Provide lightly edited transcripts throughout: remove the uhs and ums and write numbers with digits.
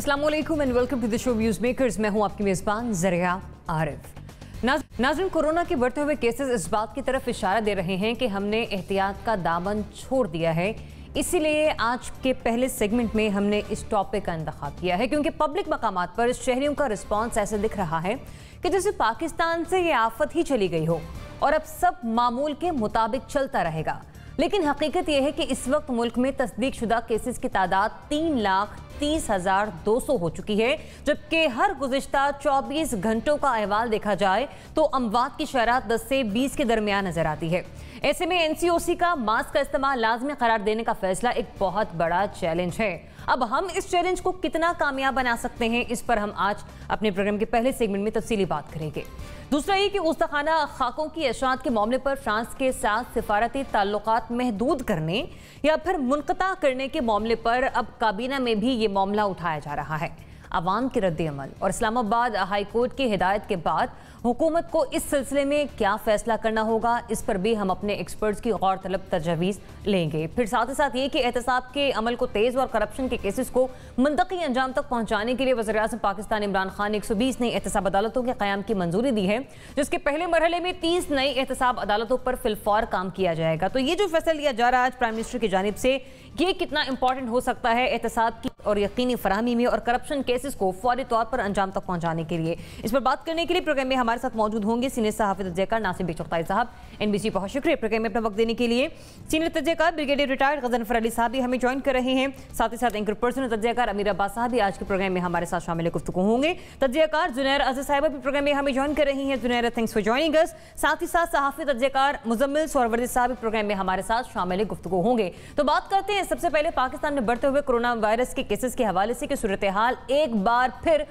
अस्सलाम वालेकुम and welcome to the show views makers. मैं हूं आपकी मेजबान ज़रिया आरिफ। नाज़रीन, कोरोना के बढ़ते हुए केसेस इस बात की तरफ इशारा दे रहे हैं कि हमने एहतियात का दामन छोड़ दिया है। इसीलिए आज के पहले सेगमेंट में हमने इस टॉपिक का इंतखाब किया है, क्योंकि पब्लिक मकामात पर शहरियों का रिस्पॉन्स ऐसे दिख रहा है कि जैसे पाकिस्तान से ये आफत ही चली गई हो और अब सब मामूल के मुताबिक चलता रहेगा। लेकिन हकीकत यह है कि इस वक्त मुल्क में तस्दीक शुदा केसेस की तादाद 3,30,200 हो चुकी है, जबकि हर गुज़िश्ता 24 घंटों का अहवाल देखा जाए तो अमवात की शरह 10 से 20 के दरमियान नजर आती है। ऐसे में NCOC का मास्क का इस्तेमाल लाजमी करार देने का फैसला एक बहुत बड़ा चैलेंज है। अब हम इस चैलेंज को कितना कामयाब बना सकते हैं, इस पर हम आज अपने प्रोग्राम के पहले सेगमेंट में तफसीली बात करेंगे। दूसरा ये कि उस्ताखाना खाकों की अशात के मामले पर फ्रांस के साथ सिफारती ताल्लुकात महदूद करने या फिर मुनक़ता करने के मामले पर अब काबीना में भी ये मामला उठाया जा रहा है। अवाम के रद्द-ए-अमल और इस्लामाबाद हाई कोर्ट की हिदायत के बाद हुकूमत को इस सिलसिले में क्या फैसला करना होगा, इस पर भी हम अपने एक्सपर्ट्स की गौर तलब तजवीज़ लेंगे। फिर साथ ही साथ ये कि एहतसाब के अमल को तेज़ और करप्शन के केसेस को मंतकी अंजाम तक पहुँचाने के लिए वज़ीर-ए-आज़म पाकिस्तान इमरान खान ने 120 नई एहतसाब अदालतों के क़याम की मंजूरी दी है, जिसके पहले मरहले में 30 नई एहतसाब अदालतों पर फिलफौर काम किया जाएगा। तो ये जो फैसला लिया जा रहा है आज प्राइम मिनिस्टर की जानिब से, ये कितना इंपॉर्टेंट हो सकता है एहतसाब की और यकीनी फराहमी में और करप्शन केसेस को फौरी तौर पर अंजाम तक पहुंचाने के लिए। इस पर बात करने के लिए प्रोग्राम में हमारे साथ मौजूद होंगे सीनियर सहाफ़ी तज्ज़ियाकार नासिर बेगचौकताई साहब, NBC। बहुत शुक्रिया प्रोग्राम में अपना वक्त देने के लिए। Senior तज्ज़ियाकार brigadier retired Ghazanfar Ali साहब भी हमें ज्वाइन कर रहे हैं। साथ ही साथ एंकर पर्सन तज्ज़ियाकार अमीर अब्बास साहब भी आज के प्रोग्राम में हमारे साथ शामिल गुफ्तगू होंगे। तज्ज़ियाकार जुनैर अज़ीज़ साहिबा भी प्रोग्राम में हमें ज्वाइन कर रही हैं। जुनैर, थैंक्स फॉर जॉइनिंग अस। साथ ही साथ सहाफ़ी तज्ज़ियाकार मुज़म्मिल सोहरवर्दी साहब भी प्रोग्राम में हमारे साथ शामिल गुफ्तगू होंगे। तो बात करते हैं सबसे पहले पाकिस्तान में बढ़ते हुए कोरोना वायरस के केसेस के हवाले से कि सूरत हाल एक बार फिर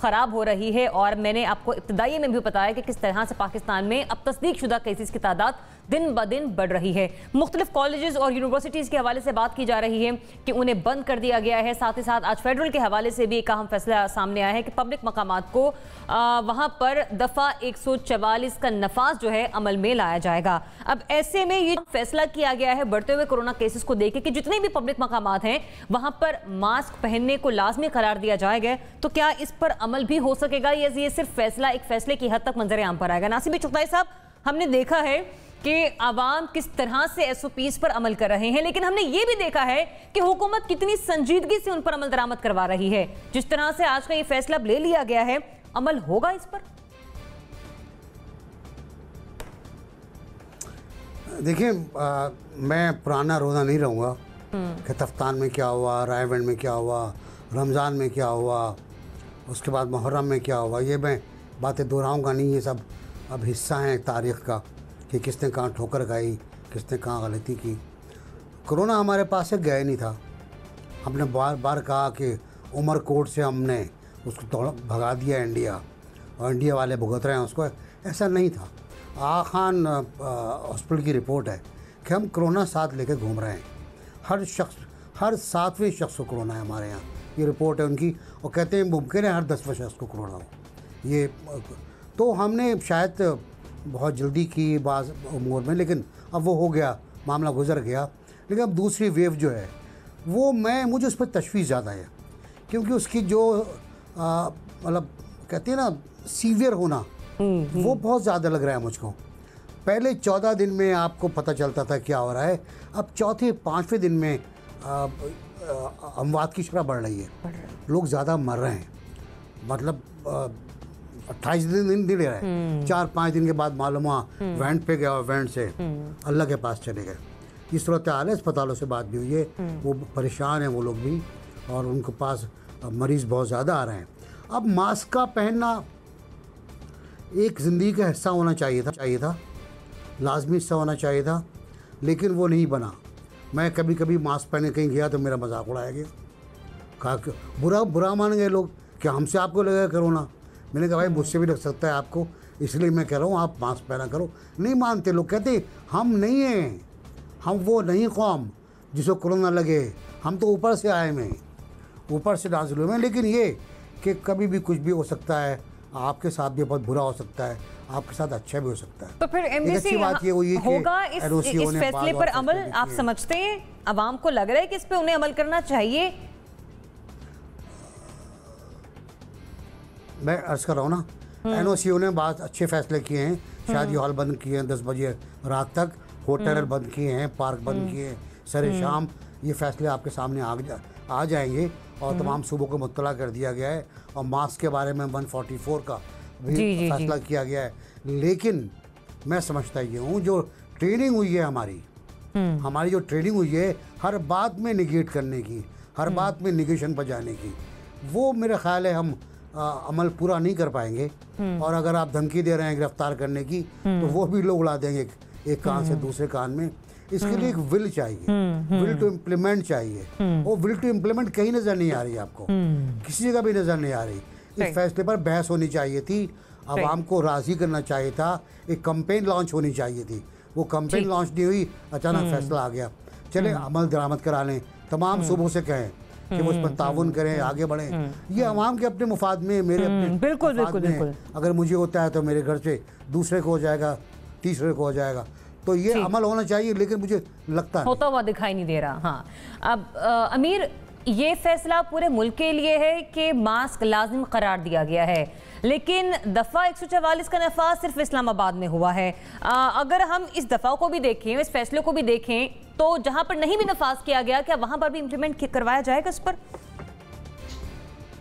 खराब हो रही है। और मैंने आपको इब्तदाई में भी बताया कि किस तरह से पाकिस्तान में अब तस्दीक शुदा केसेस की तादाद दिन ब दिन बढ़ रही है। मुख्तलिफ कॉलेजेस और यूनिवर्सिटीज़ के हवाले से बात की जा रही है कि उन्हें बंद कर दिया गया है। साथ ही साथ आज फेडरल के हवाले से भी एक अहम फैसला सामने आया है कि पब्लिक मकामात को वहाँ पर दफ़ा 144 का नफाज जो है अमल में लाया जाएगा। अब ऐसे में ये फैसला किया गया है बढ़ते हुए कोरोना केसेस को देख के कि जितने भी पब्लिक मकामात हैं वहाँ पर मास्क पहनने को लाजमी करार दिया जाएगा। तो क्या इस पर अमल भी हो सकेगा या ये सिर्फ फैसला एक फैसले की हद तक मंजर आम पर आएगा? नासिर बेगचौकताई साहब, हमने देखा है कि आवाम किस तरह से SOPs पर अमल कर रहे हैं, लेकिन हमने ये भी देखा है कि हुकूमत कितनी संजीदगी से उन पर अमल दरामद करवा रही है। जिस तरह से आज का ये फैसला ले लिया गया है, अमल होगा इस पर? देखिए, मैं पुराना रोज़ा नहीं रहूँगा कि तफ्तान में क्या हुआ, रायवंड में क्या हुआ, रमज़ान में क्या हुआ, उसके बाद मुहर्रम में क्या हुआ। ये मैं बातें दोहराऊँगा नहीं। ये सब अब हिस्सा है तारीख़ का कि किसने कहाँ ठोकर खाई, किसने कहाँ गलती की। कोरोना हमारे पास से गया नहीं था। हमने बार बार कहा कि उमरकोट से हमने उसको भगा दिया इंडिया और इंडिया वाले भुगत रहे हैं उसको। ऐसा नहीं था। आगा खान हॉस्पिटल की रिपोर्ट है कि हम कोरोना साथ लेकर घूम रहे हैं। हर शख्स, हर 7वें शख्स को कोरोना है हमारे यहाँ। ये रिपोर्ट है उनकी, और कहते हैं मुमकिन है हर 10वें शख्स को कोरोना हो। ये तो हमने शायद बहुत जल्दी की बाज़ उमूर में, लेकिन अब वो हो गया, मामला गुजर गया। लेकिन अब दूसरी वेव जो है वो मुझे उस पर तशवीश ज़्यादा है, क्योंकि उसकी जो मतलब कहते हैं ना सीवियर होना, वो बहुत ज़्यादा लग रहा है मुझको। पहले 14 दिन में आपको पता चलता था क्या हो रहा है, अब चौथे 5वें दिन में अमवात की शरह बढ़ रही है। लोग ज़्यादा मर रहे हैं। मतलब 28 दिन ले रहा है। 4-5 दिन के बाद मालूम हुआ वैंड पे गया और वैंड से अल्लाह के पास चले गए। इस सूरत हाल है। अस्पतालों से बात भी हुई है, वो परेशान हैं वो लोग भी, और उनके पास मरीज़ बहुत ज़्यादा आ रहे हैं। अब मास्क का पहनना एक ज़िंदगी का हिस्सा होना चाहिए था, लाजमी हिस्सा होना चाहिए था, लेकिन वो नहीं बना। मैं कभी कभी मास्क पहने कहीं गया तो मेरा मजाक उड़ाया गया, कहा कि बुरा मान गए लोग कि हमसे आपको लगेगा कोरोना। मैंने कहा भाई मुझसे भी लग सकता है आपको, इसलिए मैं कह रहा हूँ आप मास्क पहना करो। नहीं मानते लोग, कहते हम नहीं हैं, हम वो नहीं कौम जिसको कोरोना लगे, हम तो ऊपर से आए हैं, ऊपर से नाज़िल हुए हैं। लेकिन ये कि कभी भी कुछ भी हो सकता है, आपके साथ भी बहुत बुरा हो सकता है, आपके साथ अच्छा भी हो सकता है। तो फिर MBC बात ये हुई होगा इस फैसले पर अमल? आप समझते हैं, आवाम को लग रहा है कि इस पे उन्हें अमल करना चाहिए? मैं अर्ज कर रहा हूँ ना, एनओसीओ ने बहुत अच्छे फैसले किए हैं। शादी हॉल बंद किए हैं 10 बजे रात तक, होटल बंद किए हैं, पार्क बंद किए हैं सरे शाम। ये फैसले आपके सामने आ जाएंगे और तमाम सूबों को मुत्तला कर दिया गया है। और मास्क के बारे में 144 का भी फैसला किया गया है। लेकिन मैं समझता ये हूँ, जो ट्रेनिंग हुई है हमारी जो ट्रेनिंग हुई है हर बात में निगेट करने की, हर बात में निगेशन पर जाने की, वो मेरा ख्याल है हम अमल पूरा नहीं कर पाएंगे। और अगर आप धमकी दे रहे हैं गिरफ्तार करने की, तो वो भी लोग उड़ा देंगे एक कान से दूसरे कान में। इसके लिए एक विल चाहिए, विल टू इम्प्लीमेंट चाहिए। वो विल टू इम्प्लीमेंट कहीं नजर नहीं आ रही आपको, किसी जगह भी नजर नहीं आ रही। इस फैसले पर बहस होनी चाहिए थी, आवाम को राजी करना चाहिए था, एक कंपेन लॉन्च होनी चाहिए थी। वो कंपेन लॉन्च नहीं हुई, अचानक फैसला आ गया। चले अमल दरामद करा लें, तमाम सूबों से कहें कि वो उस पर ताउन करें, आगे बढ़ें। ये अवाम के अपने मुफाद में, मेरे अपने मुफाद में। अगर मुझे होता है तो मेरे घर से दूसरे को हो जाएगा, तीसरे को हो जाएगा। तो ये अमल होना चाहिए, लेकिन मुझे लगता होता हुआ दिखाई नहीं दे रहा। हाँ, अब अमीर, ये फैसला पूरे मुल्क के लिए है कि मास्क लाजिम करार दिया गया है, लेकिन दफ़ा 144 का नफाज सिर्फ इस्लामाबाद में हुआ है। अगर हम इस दफ़ा को भी देखें, इस फैसले को भी देखें, तो जहां पर नहीं भी नफाज किया गया, क्या वहां पर भी इम्प्लीमेंट करवाया जाएगा इस पर?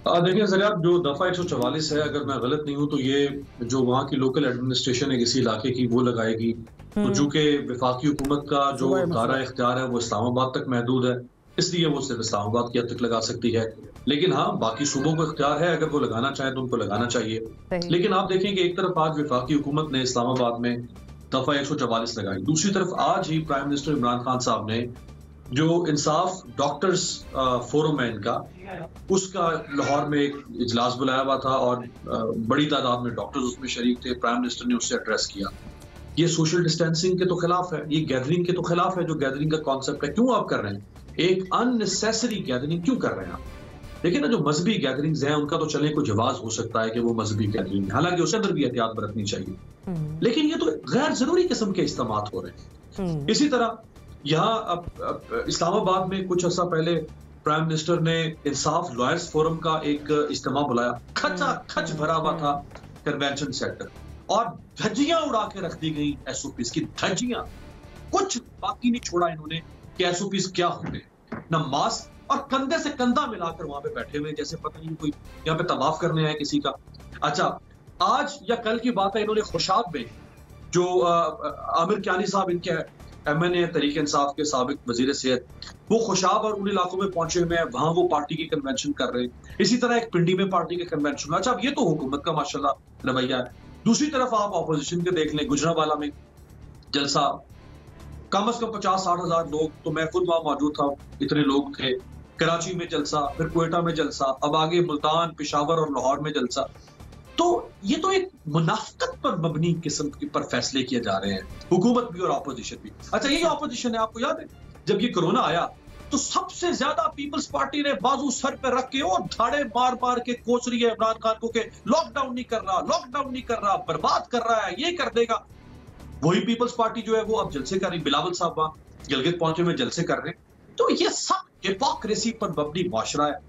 देखिए ज़रा, जो दफ़ा 144 है, अगर मैं गलत नहीं हूँ तो ये जो वहाँ की लोकल एडमिनिस्ट्रेशन है किसी इलाके की, वो लगाएगी। तो चूँकि वफाकी हुकूमत का जो दायरा इख्तियार है वो इस्लामाबाद तक महदूद है, इसलिए वो सिर्फ इस्लामाबाद की हद तक लगा सकती है। लेकिन हाँ, बाकी सूबों को इख्तियार है, अगर वो लगाना चाहें तो उनको लगाना चाहिए। लेकिन आप देखें कि एक तरफ आज वफाकी हुकूमत ने इस्लामाबाद में दफ़ा 144 लगाई, दूसरी तरफ आज ही प्राइम मिनिस्टर इमरान खान साहब ने जो इंसाफ डॉक्टर्स फोरम है इनका, उसका लाहौर में एक इजलास बुलाया हुआ था और बड़ी तादाद में डॉक्टर्स उसमें शरीक थे। प्राइम मिनिस्टर ने उससे एड्रेस किया। ये सोशल डिस्टेंसिंग के तो खिलाफ है, ये गैदरिंग के तो खिलाफ है, जो गैदरिंग का कॉन्सेप्ट है। क्यों आप कर रहे हैं? एक अननेसेसरी गैदरिंग क्यों कर रहे हैं आप? देखिए ना, जो मजहबी गैदरिंग्स हैं उनका तो चले कोई जवाज हो सकता है कि वो मजहबी गैदरिंग है, हालांकि उसके अंदर भी एहतियात बरतनी चाहिए। लेकिन ये तो गैर जरूरी किस्म के इस्तेमाल हो रहे हैं। इसी तरह यहाँ अब इस्लामाबाद में कुछ अर्सा पहले प्राइम मिनिस्टर ने इंसाफ लॉयर्स फोरम का एक इज्तिमा बुलाया, खचा खच भरा हुआ था कन्वेंशन सेंटर, और धज्जियां उड़ा के रख दी गई एसओपीज की धज्जियां। कुछ बाकी नहीं छोड़ा इन्होंने कि एसओपीज क्या होते हैं, न मास्क, और कंधे से कंधा मिलाकर वहां पे बैठे हुए, जैसे पता नहीं कोई यहाँ पे तवाफ करने आए किसी का। अच्छा, आज या कल की बात है, इन्होंने खुशाब में जो आमिर कियानी साहब, इनके एमएनए तहरीक इंसाफ के साबिक वजीर सेहत, वो खुशाब और उन इलाकों में पहुंचे हुए हैं, वहां वो पार्टी की कन्वेंशन कर रहे हैं। इसी तरह एक पिंडी में पार्टी के कन्वेंशन। अच्छा, अब ये तो हुकूमत का माशाल्लाह रवैया है। दूसरी तरफ आप ऑपोजिशन के देख लें, गुजरांवाला में जलसा, कम से कम 50-60 हजार लोग, तो मैं खुद वहां मौजूद था, इतने लोग थे। कराची में जलसा, फिर क्वेटा में जलसा, अब आगे मुल्तान, पेशावर और लाहौर में जलसा। तो ये तो एक मुनाफिकत पर मबनी किस्म के पर फैसले किए जा रहे हैं, हुकूमत भी और ऑपोजिशन भी। अच्छा, ये ऑपोजिशन है, आपको याद है जब ये कोरोना आया तो सबसे ज्यादा पीपल्स पार्टी ने बाजू सर पे रख के और धाड़े मार मार के कोस रही है इमरान खान को कि लॉकडाउन नहीं कर रहा, लॉकडाउन नहीं कर रहा, बर्बाद कर रहा है, ये कर देगा। वही पीपल्स पार्टी जो है वो अब जलसे कर रही। बिलावल साहब वहां गिलगित पहुंचे में जलसे कर रहे हैं। तो ये सब हिपोक्रेसी पर मबनी माशरा है।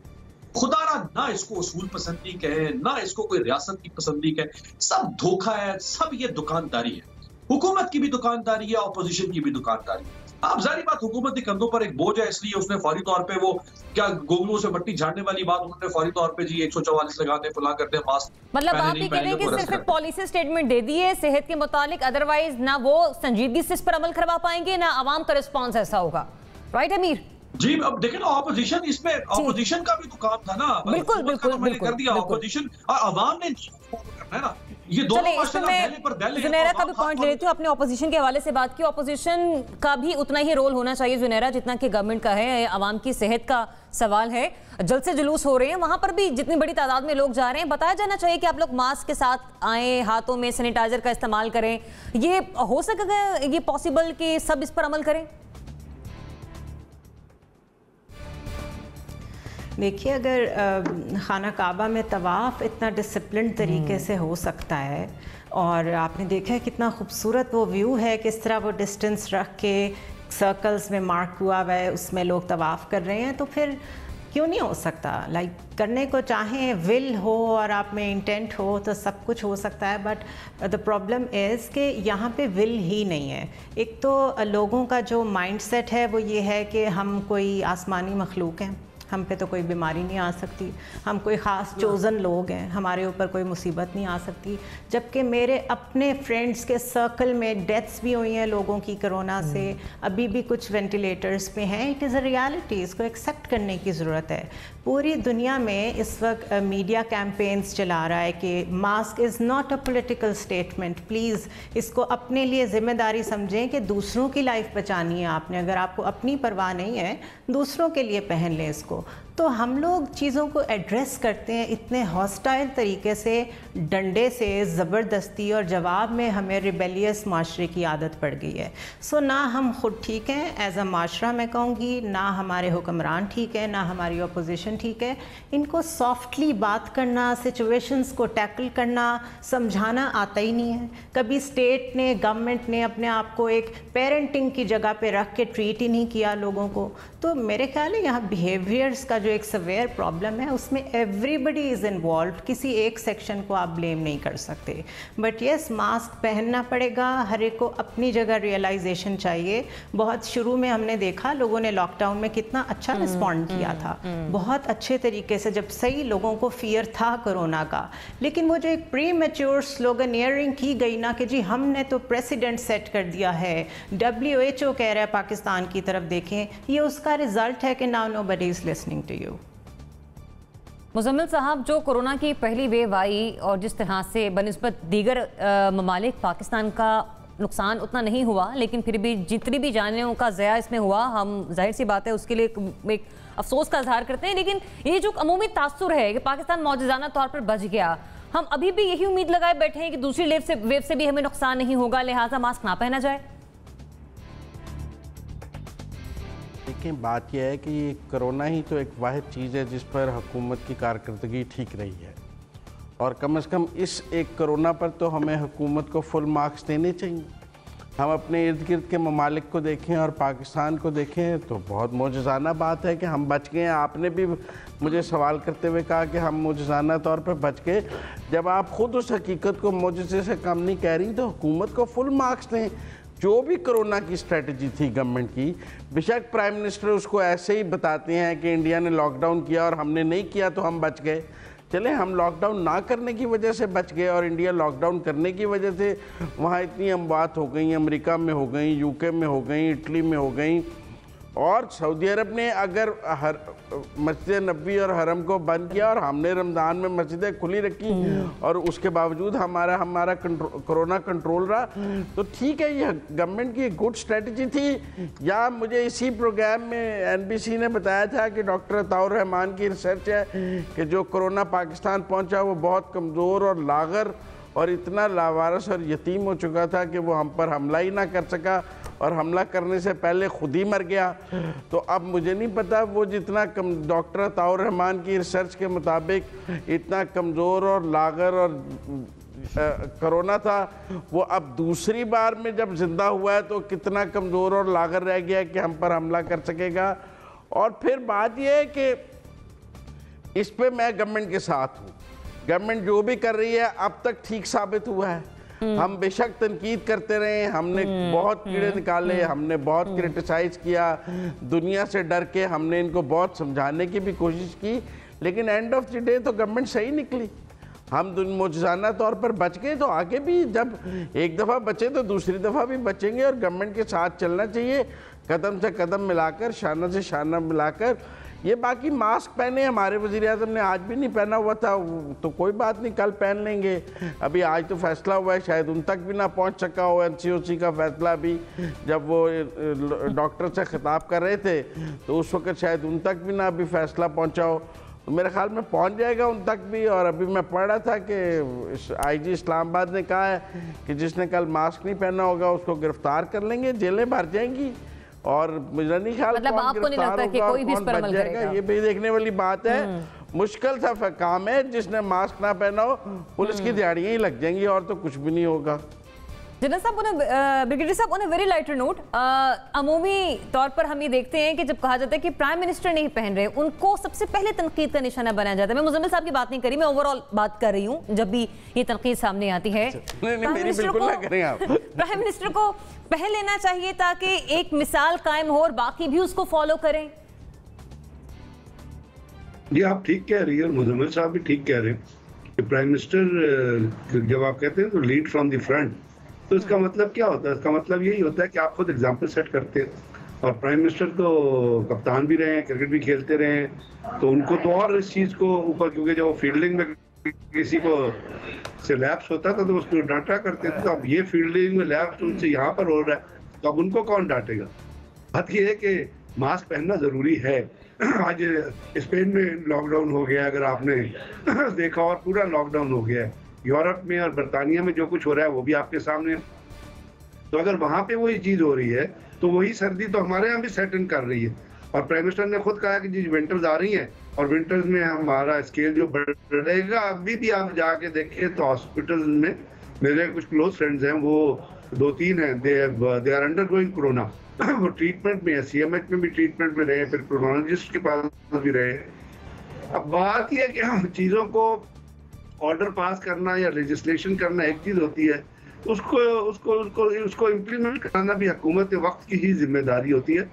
खुदारा ना इसको उसूल पसंदी कहे, ना इसको कोई रियासत की पसंदी कहे, सब धोखा है, सब ये दुकानदारी है। हुकूमत की भी दुकानदारी है, ऑपोजिशन की भी दुकानदारी है। अब जारी बात, हुकूमत के कंधों पर एक बोझ है, इसलिए उसने फौरी तौर पे वो क्या गोगलों से मट्टी झाड़ने वाली बात, उन्होंने फौरी तौर पे जी 144 लगाने, फुला करते हैं, मास्क। मतलब आप ये कह रहे हैं कि सिर्फ एक पॉलिसी स्टेटमेंट दे दी है सेहत के मुतालिक, अदरवाइज ना वो संजीदगी से इस पर अमल करवा पाएंगे, ना आवाम का रिस्पॉन्स ऐसा होगा। राइट अमीर जी? अब देखें ना, ऑपोजिशन, इसमें ऑपोजिशन का भी तो काम था ना। बिल्कुल बिल्कुल मैंने कर दिया, ऑपोजिशन आवाम ने करना है ना। ये दोनों जुनैरा का भी पॉइंट ले लेती हूँ, अपने ऑपोजिशन के हवाले से बात की। ऑपोजिशन का भी उतना ही रोल होना चाहिए जुनैरा जितना कि गवर्नमेंट का है। आवाम की सेहत का सवाल है, जलसे जुलूस हो रहे हैं, वहां पर भी जितनी बड़ी तादाद में लोग जा रहे हैं, बताया जाना चाहिए कि आप लोग मास्क के साथ आए, हाथों में सैनिटाइजर का इस्तेमाल करें। ये हो सकेगा, ये पॉसिबल कि सब इस पर अमल करें? देखिए, अगर खाना काबा में तवाफ़ इतना डिसिप्लिन तरीके से हो सकता है, और आपने देखा है कितना खूबसूरत वो व्यू है, किस तरह वो डिस्टेंस रख के सर्कल्स में मार्क हुआ हुआ है, उसमें लोग तवाफ़ कर रहे हैं, तो फिर क्यों नहीं हो सकता? लाइक करने को चाहें, विल हो और आप में इंटेंट हो तो सब कुछ हो सकता है, बट द प्रॉब्लम इज़ कि यहाँ पे विल ही नहीं है। एक तो लोगों का जो माइंडसेट है वो ये है कि हम कोई आसमानी मखलूक हैं, हम पे तो कोई बीमारी नहीं आ सकती, हम कोई ख़ास चोज़न लोग हैं, हमारे ऊपर कोई मुसीबत नहीं आ सकती। जबकि मेरे अपने फ्रेंड्स के सर्कल में डेथ्स भी हुई हैं लोगों की कोरोना से, अभी भी कुछ वेंटिलेटर्स पे हैं। इट इज़ अ रियलिटी, इसको एक्सेप्ट करने की ज़रूरत है। पूरी दुनिया में इस वक्त मीडिया कैंपेन्स चला रहा है कि mask is not a political statement, please इसको अपने लिए ज़िम्मेदारी समझें कि दूसरों की लाइफ बचानी है आपने। अगर आपको अपनी परवाह नहीं है, दूसरों के लिए पहन लें इसको। तो हम लोग चीज़ों को एड्रेस करते हैं इतने हॉस्टाइल तरीके से, डंडे से, ज़बरदस्ती, और जवाब में हमें रिबेलियस माशरे की आदत पड़ गई है। सो ना हम खुद ठीक हैं एज अ माशरा, मैं कहूँगी, ना हमारे हुक्मरान ठीक है, ना हमारी अपोजिशन ठीक है। इनको सॉफ्टली बात करना, सिचुएशंस को टैकल करना, समझाना आता ही नहीं है। कभी स्टेट ने, गवर्नमेंट ने अपने आप को एक पेरेंटिंग की जगह पे रख के ट्रीट ही नहीं किया लोगों को। तो मेरे ख्याल है यहाँ बिहेवियर्स का जो एक सवेयर प्रॉब्लम है उसमें एवरीबडी इज़ इन्वॉल्व, किसी एक सेक्शन को आप ब्लेम नहीं कर सकते। बट येस, मास्क पहनना पड़ेगा, हर एक को अपनी जगह रियलाइजेशन चाहिए। बहुत शुरू में हमने देखा लोगों ने लॉकडाउन में कितना अच्छा रिस्पॉन्ड किया था, बहुत अच्छे तरीके से, जब सही लोगों को फियर था कोरोना का। लेकिन वो जो एक प्री मैच्योर स्लोगनियरिंग की गई ना कि जी हमने तो प्रेसिडेंट सेट कर दिया है, WHO कह रहा है पाकिस्तान की तरफ देखें, ये उसका रिजल्ट है कि now nobody is listening to you. Muzammil साहब, जो कोरोना की पहली वेव आई और जिस तरह से बनिस्बत दीगर ममालिक पाकिस्तान का नुकसान उतना नहीं हुआ, लेकिन फिर भी जितनी भी जानों का ज़या इसमें हुआ, हम जाहिर सी बात है उसके लिए एक अफसोस का इजहार करते हैं। लेकिन ये जो अमूमी तासुर है कि पाकिस्तान मौजूदाना तौर पर बच गया, हम अभी भी यही उम्मीद लगाए बैठे हैं कि दूसरी वेव से भी हमें नुकसान नहीं होगा, लिहाजा मास्क ना पहना जाए। देखिए, बात यह है कि ये कोरोना ही तो एक वाहिद चीज़ है जिस पर हुकूमत की कारकर्दगी ठीक रही है, और कम से कम इस एक कोरोना पर तो हमें हुकूमत को फुल मार्क्स देने चाहिए। हम अपने इर्द गिर्द के ममालिक को देखें और पाकिस्तान को देखें तो बहुत मौजज़ाना बात है कि हम बच गए हैं। आपने भी मुझे सवाल करते हुए कहा कि हम मौजज़ाना तौर पर बच गए। जब आप ख़ुद उस हकीकत को मौजज़े से कम नहीं कह रही तो हुकूमत को फुल मार्क्स दें। जो भी कोरोना की स्ट्रेटजी थी गवर्नमेंट की, बेशक प्राइम मिनिस्टर उसको ऐसे ही बताते हैं कि इंडिया ने लॉकडाउन किया और हमने नहीं किया तो हम बच गए। चले, हम लॉकडाउन ना करने की वजह से बच गए और इंडिया लॉकडाउन करने की वजह से वहाँ इतनी अमवात हो गई, अमेरिका में हो गई, यूके में हो गई, इटली में हो गई, और सऊदी अरब ने अगर मस्जिद नबी और हरम को बंद किया और हमने रमज़ान में मस्जिदें खुली रखी और उसके बावजूद हमारा कोरोना कंट्रोल रहा, तो ठीक है, ये गवर्नमेंट की गुड स्ट्रेटजी थी। या मुझे इसी प्रोग्राम में NBC ने बताया था कि डॉक्टर अताउर रहमान की रिसर्च है कि जो कोरोना पाकिस्तान पहुंचा वो बहुत कमज़ोर और लागर और इतना लावारस और यतीम हो चुका था कि वो हम पर हमला ही ना कर सका और हमला करने से पहले खुद ही मर गया। तो अब मुझे नहीं पता वो जितना कम डॉक्टर अताउर रहमान की रिसर्च के मुताबिक इतना कमज़ोर और लागर और कोरोना था, वो अब दूसरी बार में जब जिंदा हुआ है तो कितना कमज़ोर और लागर रह गया कि हम पर हमला कर सकेगा। और फिर बात यह है कि इस पे मैं गवर्नमेंट के साथ हूँ। गवर्नमेंट जो भी कर रही है अब तक ठीक साबित हुआ है। हम बेशक तनकीद करते रहे, हमने बहुत कीड़े निकाले, हमने बहुत क्रिटिसाइज किया, दुनिया से डर के हमने इनको बहुत समझाने की भी कोशिश की, लेकिन एंड ऑफ द डे तो गवर्नमेंट सही निकली। हम मौजूदाना तौर पर बच गए तो आगे भी जब एक दफ़ा बचे तो दूसरी दफ़ा भी बचेंगे और गवर्नमेंट के साथ चलना चाहिए, कदम से कदम मिलाकर, शाना से शाना मिलाकर। ये बाकी मास्क पहने, हमारे वज़ीर-ए-आज़म ने आज भी नहीं पहना हुआ था, तो कोई बात नहीं, कल पहन लेंगे। अभी आज तो फैसला हुआ है, शायद उन तक भी ना पहुंच सका हो NCOC का फैसला भी, जब वो डॉक्टर से खिताब कर रहे थे तो उस वक्त शायद उन तक भी ना अभी फैसला पहुंचा हो, तो मेरे ख्याल में पहुंच जाएगा उन तक भी। और अभी मैं पढ़ रहा था कि IG इस्लामाबाद ने कहा है कि जिसने कल मास्क नहीं पहना होगा उसको गिरफ्तार कर लेंगे, जेलें भर जाएंगी। और मुझे नहीं ख्याल मतलब आपको नहीं लगता कि कोई भी इस पर अमल करेगा? ये भी देखने वाली बात है। मुश्किल सा काम है, जिसने मास्क ना पहना हो पुलिस की दिहाड़ियां ही लग जाएंगी और तो कुछ भी नहीं होगा। जनरल साहब, ब्रिगेडियर साहब, on a very lighter note, अमूमी तौर पर हम ये देखते हैं कि जब कहा जाता है कि प्राइम मिनिस्टर नहीं पहन रहे, उनको सबसे पहले तनकीद का निशाना बनाया जाता है। मैं मुजम्मिल साहब की बात नहीं करी, मैं ओवरऑल बात कर रही हूँ जब भी ये तनकीद सामने आती है। प्राइम मिनिस्टर को पहन लेना चाहिए ताकि एक मिसाल कायम हो और बाकी भी उसको फॉलो करें। जी आप ठीक कह रही है और मुजम्मिल साहब भी ठीक कह रहे हैं कि प्राइम मिनिस्टर जब आप कहते हैं तो लीड फ्रॉम द फ्रंट, तो इसका मतलब क्या होता है? इसका मतलब यही होता है कि आप खुद एग्जाम्पल सेट करते हैं। और प्राइम मिनिस्टर तो कप्तान भी रहे हैं, क्रिकेट भी खेलते रहे हैं, तो उनको तो और इस चीज़ को ऊपर, क्योंकि जब वो फील्डिंग में किसी को से लैप्स होता था तो उसको डांटा करते थे। तो अब ये फील्डिंग में लैप्स उनसे यहाँ पर हो रहा है, तो अब उनको कौन डांटेगा? बात ये है कि मास्क पहनना ज़रूरी है। आज स्पेन में लॉकडाउन हो गया, अगर आपने देखा, और पूरा लॉकडाउन हो गया है। यूरोप में और बरतानिया में जो कुछ हो रहा है वो भी आपके सामने है। तो अगर वहां पे वही चीज हो रही है तो वही सर्दी तो हमारे यहाँ भी सेट इन कर रही है। और प्राइम मिनिस्टर ने खुद कहा कि जी विंटर्स आ रही हैं और विंटर्स में हमारा स्केल जो बढ़ेगा। अभी भी आप जाके देखिए तो हॉस्पिटल में मेरे कुछ क्लोज फ्रेंड्स हैं, वो 2-3 हैं, दे आर अंडरगोइंग कोरोना। वो ट्रीटमेंट में है, CMH में भी ट्रीटमेंट में रहे, फिर कोरोनोलॉजिस्ट के पास भी रहे। अब बात यह है कि हम चीज़ों को ऑर्डर पास करना या लेजिस्लेशन करना एक चीज़ होती है, उसको इम्प्लीमेंट कराना भी हुकूमत वक्त की ही जिम्मेदारी होती है।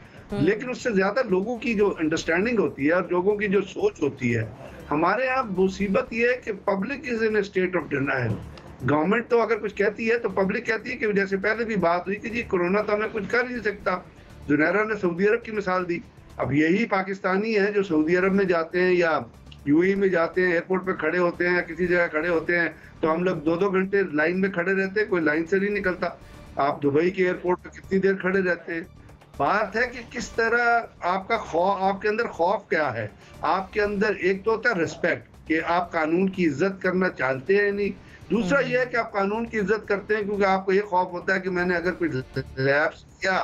लेकिन उससे ज्यादा लोगों की जो अंडरस्टैंडिंग होती है और लोगों की जो सोच होती है। हमारे यहाँ मुसीबत ये है कि public is in A state of denial. Government तो अगर कुछ कहती है तो पब्लिक कहती है कि जैसे पहले भी बात हुई कि जी कोरोना तो हमें कुछ कर नहीं सकता। जुनैरा ने सऊदी अरब की मिसाल दी। अब यही पाकिस्तानी है जो सऊदी अरब में जाते हैं या UAE में जाते हैं, एयरपोर्ट पे खड़े होते हैं या किसी जगह खड़े होते हैं, तो हम लोग 2-2 घंटे लाइन में खड़े रहते हैं, कोई लाइन से नहीं निकलता। आप दुबई के एयरपोर्ट पे कितनी देर खड़े रहते हैं? बात है कि किस तरह आपका खौफ, आपके अंदर खौफ क्या है। आपके अंदर एक तो होता है रिस्पेक्ट कि आप कानून की इज्जत करना चाहते हैं नहीं। दूसरा यह है कि आप कानून की इज्जत करते हैं क्योंकि आपको ये खौफ होता है कि मैंने अगर कोई लैप्स किया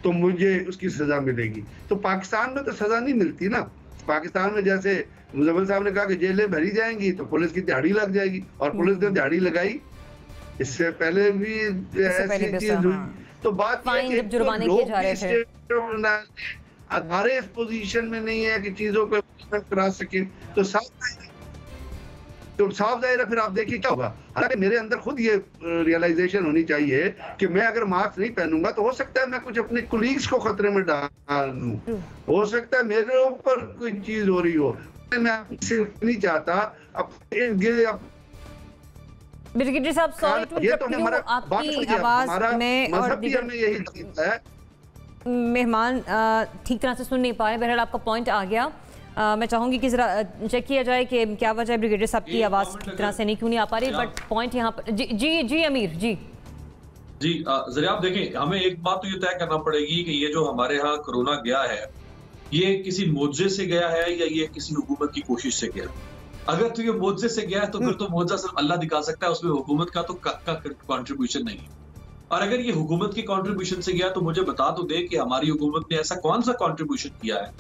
तो मुझे उसकी सजा मिलेगी। तो पाकिस्तान में तो सजा नहीं मिलती ना। पाकिस्तान में जैसे मुजम्मिल साहब ने कहा कि जेलें भरी जाएंगी तो पुलिस की दिहाड़ी लग जाएगी, और पुलिस ने दिहाड़ी लगाई। इससे पहले भी ऐसी चीज हुई। तो बात हमारे इस पोजीशन में नहीं है कि चीजों को करा सके। तो साफ जाहिर है फिर आप देखिए क्या होगा। हालांकि मेरे अंदर खुद ये रियलाइजेशन होनी चाहिए कि मैं अगर मास्क नहीं पहनूंगा तो हो सकता है मैं कुछ अपने कुलीग्स को खतरे में डाल दूं, हो सकता है मेरे ऊपर कोई चीज हो रही हो। मैं नहीं चाहता ब्रिगेडियर साहब, सॉरी टू इंटरप्ट यू, आपकी आवाज में और यही है मेहमान ठीक तरह से सुन नहीं पाए। बहरहाल आपका पॉइंट आ गया। मैं चाहूंगी कि जरा चेक किया जाए कि क्या वजह है ब्रिगेडियर साहब की आवाज़ ठीक तरह से नहीं आ पा रही। बट पॉइंट यहाँ पर जी अमीर जी जरा आप देखें, हमें एक बात तो ये तय करना पड़ेगी कि ये जो हमारे यहाँ कोरोना गया है ये किसी मुआवजे से गया है या ये किसी हुकूमत की कोशिश से गया। अगर तो ये मुआवजे से गया है तो फिर तो मुआवजा सिर्फ अल्लाह दिखा सकता है, उसमें हुकूमत का तो कंट्रीब्यूशन नहीं है। और अगर ये हुकूमत की कंट्रीब्यूशन से गया तो मुझे बता तो दे कि हमारी हुकूमत ने ऐसा कौन सा कंट्रीब्यूशन किया है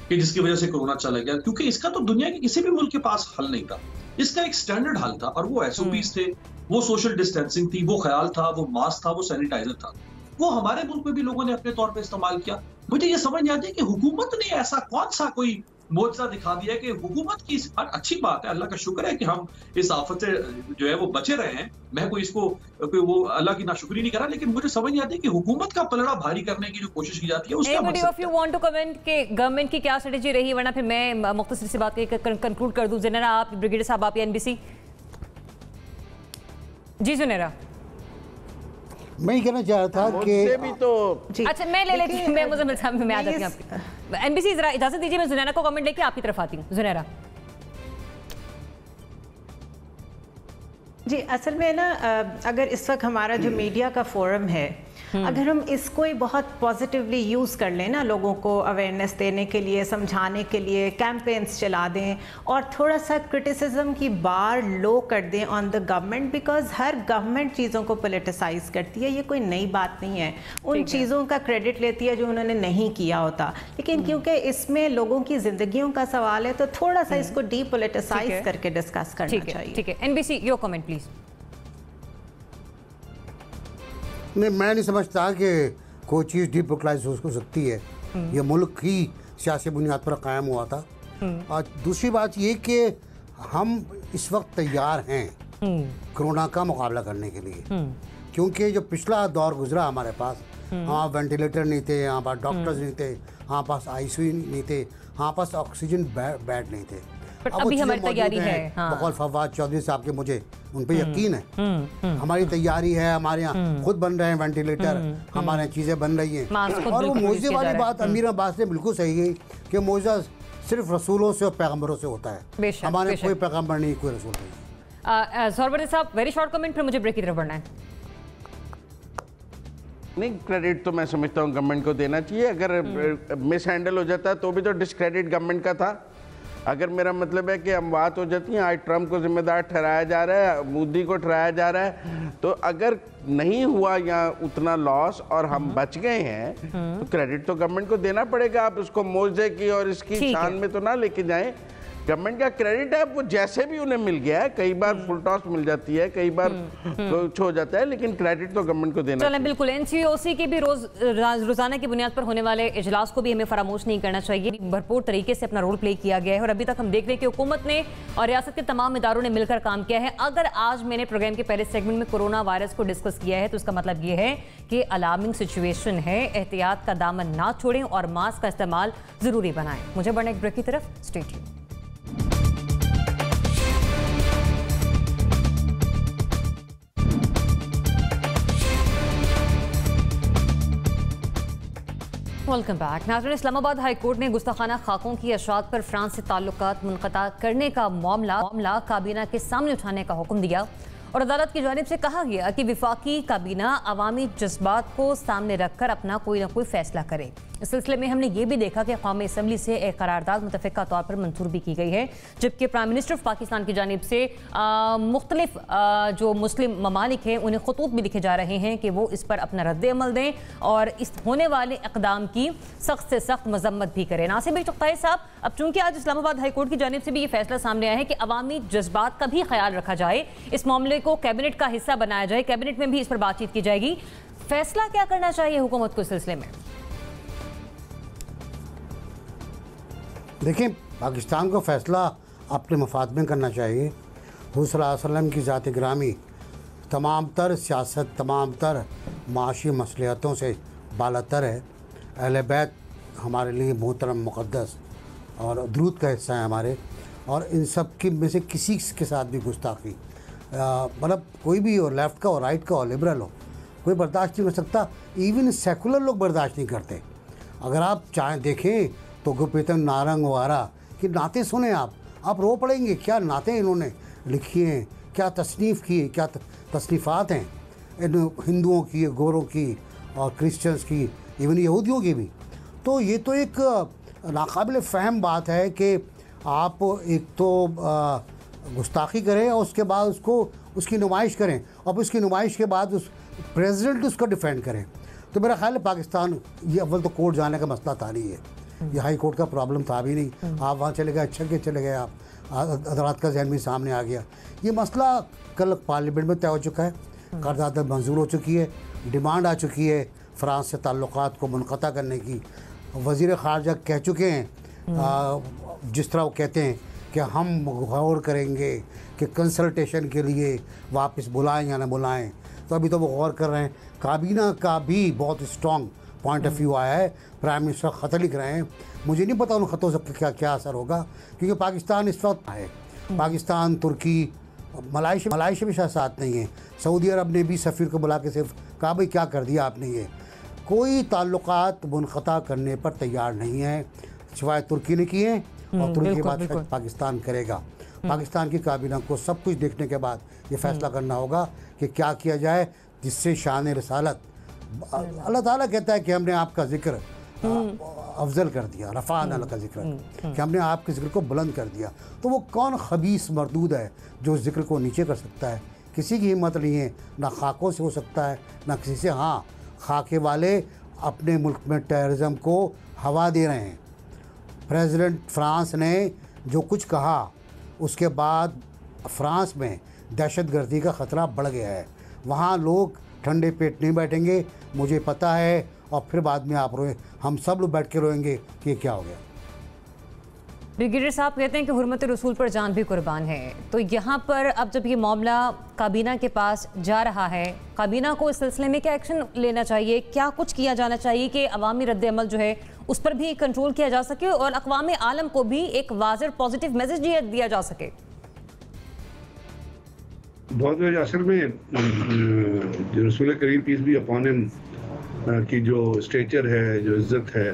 कि जिसकी वजह से कोरोना चला गया, क्योंकि इसका तो दुनिया के किसी भी मुल्क के पास हल नहीं था। इसका एक स्टैंडर्ड हल था और वो SOPs थे, वो सोशल डिस्टेंसिंग थी, वो ख्याल था, वो मास्क था, वो सैनिटाइजर था। वो हमारे मुल्क में भी लोगों ने अपने तौर पे इस्तेमाल किया। मुझे ये समझ नहीं आती कि हुकूमत ने ऐसा कौन सा कोई मोर्चा दिखा दिया कि हुकूमत की अच्छी बात है, अल्लाह का शुक्र है कि हम इस आफत से जो है वो बचे रहे हैं। मैं कोई इसको वो अल्लाह की नाशुक्री नहीं करा, लेकिन मुझे समझ नहीं आती कि हुकूमत का पलड़ा भारी करने की जो कोशिश की जाती है उसका मकसद if you want to comment कि गवर्नमेंट की क्या स्ट्रेटेजी रही, वरना फिर मैं मुख्तसर से बात कंक्लूड कर दूं। जुनैरा आप, ब्रिगेडियर साहब आप, NBC जी। जुनैरा, मैं कहना चाह रहा था कि भी तो अच्छा मैं ले लेती हूँ, मैं मुझे साहब में आ जाती हूँ आपकी। NBC जरा इजाजत दीजिए, मैं जुनैरा को कमेंट लेके आपकी तरफ आती हूँ। जुनैरा जी, असल में ना अगर इस वक्त हमारा जो मीडिया का फोरम है, अगर हम इसको ही बहुत पॉजिटिवली यूज़ कर लें ना, लोगों को अवेयरनेस देने के लिए, समझाने के लिए कैंपेन्स चला दें और थोड़ा सा क्रिटिसिज्म की बार लो कर दें on the government, because her government चीज़ों को पोलिटिसाइज करती है। ये कोई नई बात नहीं है, उन चीज़ों का क्रेडिट लेती है जो उन्होंने नहीं किया होता। लेकिन क्योंकि इसमें लोगों की ज़िंदगियों का सवाल है तो थोड़ा सा इसको डीपोलिटिसाइज करके डिस्कस करना चाहिए। ठीक है, NBC योर कमेंट प्लीज। नहीं, मैं नहीं समझता कि कोई चीज़ डिपोलिटिसाइज हो सकती है। ये मुल्क ही सियासी बुनियाद पर कायम हुआ था। और दूसरी बात ये कि हम इस वक्त तैयार हैं कोरोना का मुकाबला करने के लिए, क्योंकि जो पिछला दौर गुजरा हमारे पास, हमारे वेंटिलेटर नहीं थे, हमारे पास डॉक्टर्स नहीं थे, हमारे पास आईसीयू नहीं थे, हमारे पास ऑक्सीजन बेड नहीं थे। अभी हमारी तैयारी है। बकौल फवाद चौधरी साहब के, मुझे उन पे यकीन है। हमारी तैयारी है, हमारे यहाँ खुद बन रहे हैं वेंटिलेटर, हमारे यहाँ चीज़ें बन रही हैं। और वो मुआवजे वाली बात अमीर अब्बास ने बिल्कुल सही है कि मुआवजा सिर्फ रसूलों से और पैगम्बरों से होता है। हमारे कोई पैगम्बर नहीं, कोई रसूल नहीं। सौरवर्दी साहब, वेरी शॉर्ट कमेंट, फिर मुझे ब्रेक की तरफ बढ़ना है। नहीं, क्रेडिट तो मैं समझता हूँ गवर्नमेंट को देना चाहिए। अगर मिस हैंडल हो जाता तो भी तो डिस्क्रेडिट गवर्नमेंट का था। अगर मेरा मतलब है कि अमवात हो जाती हैं, आज ट्रंप को जिम्मेदार ठहराया जा रहा है, मोदी को ठहराया जा रहा है, तो अगर नहीं हुआ या उतना लॉस और हम बच गए हैं तो क्रेडिट तो गवर्नमेंट को देना पड़ेगा। आप उसको मुआवजे की और इसकी शान में तो ना लेके जाएं। गवर्नमेंट का क्रेडिट है, वो जैसे भी उन्हें मिल गया है, कई बार फुल टॉस मिल जाती है, कई बार कुछ हो जाता है, लेकिन क्रेडिट तो गवर्नमेंट को देना चाहिए। बिल्कुल, एनसीओसी के भी रोजाना की बुनियाद पर होने वाले इजलास को भी हमें फरामोश नहीं करना चाहिए। भरपूर तरीके से अपना रोल प्ले किया गया है और अभी तक हम देख रहे हैं कि हुकूमत ने और रियासत के तमाम इदारों ने मिलकर काम किया है। अगर आज मैंने प्रोग्राम के पहले सेगमेंट में कोरोना वायरस को डिस्कस किया है तो उसका मतलब ये है कि अलार्मिंग सिचुएशन है, एहतियात का दामन ना छोड़ें और मास्क का इस्तेमाल जरूरी बनाएं। मुझे बढ़ना एक ब्रेक की तरफ, स्टे ट्यून्ड। Welcome back. नाज़रीन, इस्लामाबाद हाई कोर्ट ने गुस्ताखाना खाकों की अशरात पर फ्रांस से ताल्लुकात मुनक़ता करने का मामला काबीना के सामने उठाने का हुक्म दिया और अदालत की जानिब से कहा गया कि विफाकी काबीना अवामी जज्बात को सामने रखकर अपना कोई ना कोई फैसला करे। इस सिलसिले में हमने ये भी देखा कि कौमी असम्बली से एक करारदाद मुतफ़िका तौर पर मंजूर भी की गई है, जबकि प्राइम मिनिस्टर ऑफ पाकिस्तान की जानिब से मुख्तलिफ जो मुस्लिम ममालिक हैं उन्हें खतूत भी लिखे जा रहे हैं कि वो इस पर अपना रद्द अमल दें और इस होने वाले इक़दाम की सख्त से सख्त मजम्मत भी करें। नासिर भाई चुगताई साहब, अब चूंकि आज इस्लामाबाद हाई कोर्ट की जानिब से भी ये फैसला सामने आया है कि अवामी जज्बात का भी ख्याल रखा जाए, इस मामले को कैबिनेट का हिस्सा बनाया जाए, कैबिनेट में भी इस पर बातचीत की जाएगी। फैसला क्या करना चाहिए हुकूमत को इस सिलसिले में? देखिए, पाकिस्तान को फ़ैसला अपने मफाद में करना चाहिए। हुज़ूर सल्लल्लाहु अलैहि वसल्लम की ज़ात गिरामी तमाम तर सियासत, तमाम तर माशी मसलियतों से बालातर है। अहले बैत हमारे लिए मोहतरम मुक़द्दस और दरूद का हिस्सा है हमारे, और इन सब की में से किसी के साथ भी गुस्ताखी, मतलब कोई भी हो, लेफ़्ट का हो, राइट का हो, लिबरल हो, कोई बर्दाश्त नहीं कर सकता। इवन सेकुलर लोग बर्दाश्त नहीं करते। अगर आप चाहें देखें तो गुरप्रीतम नारंग वारा कि नाते सुने, आप रो पड़ेंगे। क्या नाते इन्होंने लिखी हैं, क्या तसनीफ़ की, क्या तसनीफ़ात हैं इन हिंदुओं की, गोरों की और क्रिश्चियंस की, इवन यहूदियों की भी। तो ये तो एक नाकाबिल फ़हम बात है कि आप एक तो गुस्ताखी करें और उसके बाद उसकी नुमाइश करें और उसकी नुमाइश के बाद उस प्रेसिडेंट उसको डिफेंड करें। तो मेरा ख्याल है पाकिस्तान, ये अव्वल तो कोर्ट जाने का मसला था नहीं है, ये हाई कोर्ट का प्रॉब्लम था भी नहीं। आप वहाँ चले गए, अच्छा के चले गए, आप अदालत का जहन भी सामने आ गया। ये मसला कल पार्लियामेंट में तय हो चुका है, करारदाद मंजूर हो चुकी है, डिमांड आ चुकी है फ़्रांस से ताल्लुकात को मुनक़ता करने की। वज़ीर ख़ारजा कह चुके हैं, जिस तरह वो कहते हैं कि हम गौर करेंगे कि कंसल्टेशन के लिए वापस बुलाएं या ना बुलाएं, तो अभी तो वो गौर कर रहे हैं। काबीना का भी बहुत स्ट्रॉन्ग पॉइंट ऑफ व्यू आया है, प्राइम मिनिस्टर ख़त लिख रहे हैं। मुझे नहीं पता उन ख़तों से क्या असर होगा, क्योंकि पाकिस्तान इस वक्त है, पाकिस्तान, तुर्की, मलाइशिया भी शायद साथ नहीं है। सऊदी अरब ने भी सफ़ीर को बुला के सिर्फ कहा, भाई क्या कर दिया आपने, ये कोई ताल्लुकात मुनक़ता करने पर तैयार नहीं है, सिवाय तुर्की ने किए और तुर्की के बाद पाकिस्तान करेगा। पाकिस्तान की काबीना को सब कुछ देखने के बाद ये फ़ैसला करना होगा कि क्या किया जाए जिससे शान रिसालत, अल्लाह ताला कहता है कि हमने आपका जिक्र अफजल कर दिया, रफ़ाना का जिक्र, कि हमने आपके जिक्र को बुलंद कर दिया। तो वो कौन खबीस मरदूद है जो जिक्र को नीचे कर सकता है? किसी की हिम्मत नहीं है, ना खाकों से हो सकता है ना किसी से। हाँ, खाके वाले अपने मुल्क में टेररिज्म को हवा दे रहे हैं। प्रेसिडेंट फ्रांस ने जो कुछ कहा उसके बाद फ्रांस में दहशत गर्दी का ख़तरा बढ़ गया है। वहाँ लोग ठंडे पेट नहीं बैठेंगे, मुझे पता है, और फिर बाद में आप रोए, हम सब लोग बैठ के रोएंगे कि ये क्या हो गया। ब्रिगेडियर साहब कहते हैं कि हुर्मत रसूल पर जान भी कुर्बान है, तो यहाँ पर अब जब ये मामला काबीना के पास जा रहा है, काबीना को इस सिलसिले में क्या एक्शन लेना चाहिए, क्या कुछ किया जाना चाहिए कि अवामी रद्द-ए-अमल जो है उस पर भी कंट्रोल किया जा सके और अक़वाम आलम को भी एक वाज़ेह पॉजिटिव मैसेज दिया जा सके? बहुत असल में जो रसूल करीम पीस भी अपॉन हिम की जो स्टेचर है, जो इज्जत है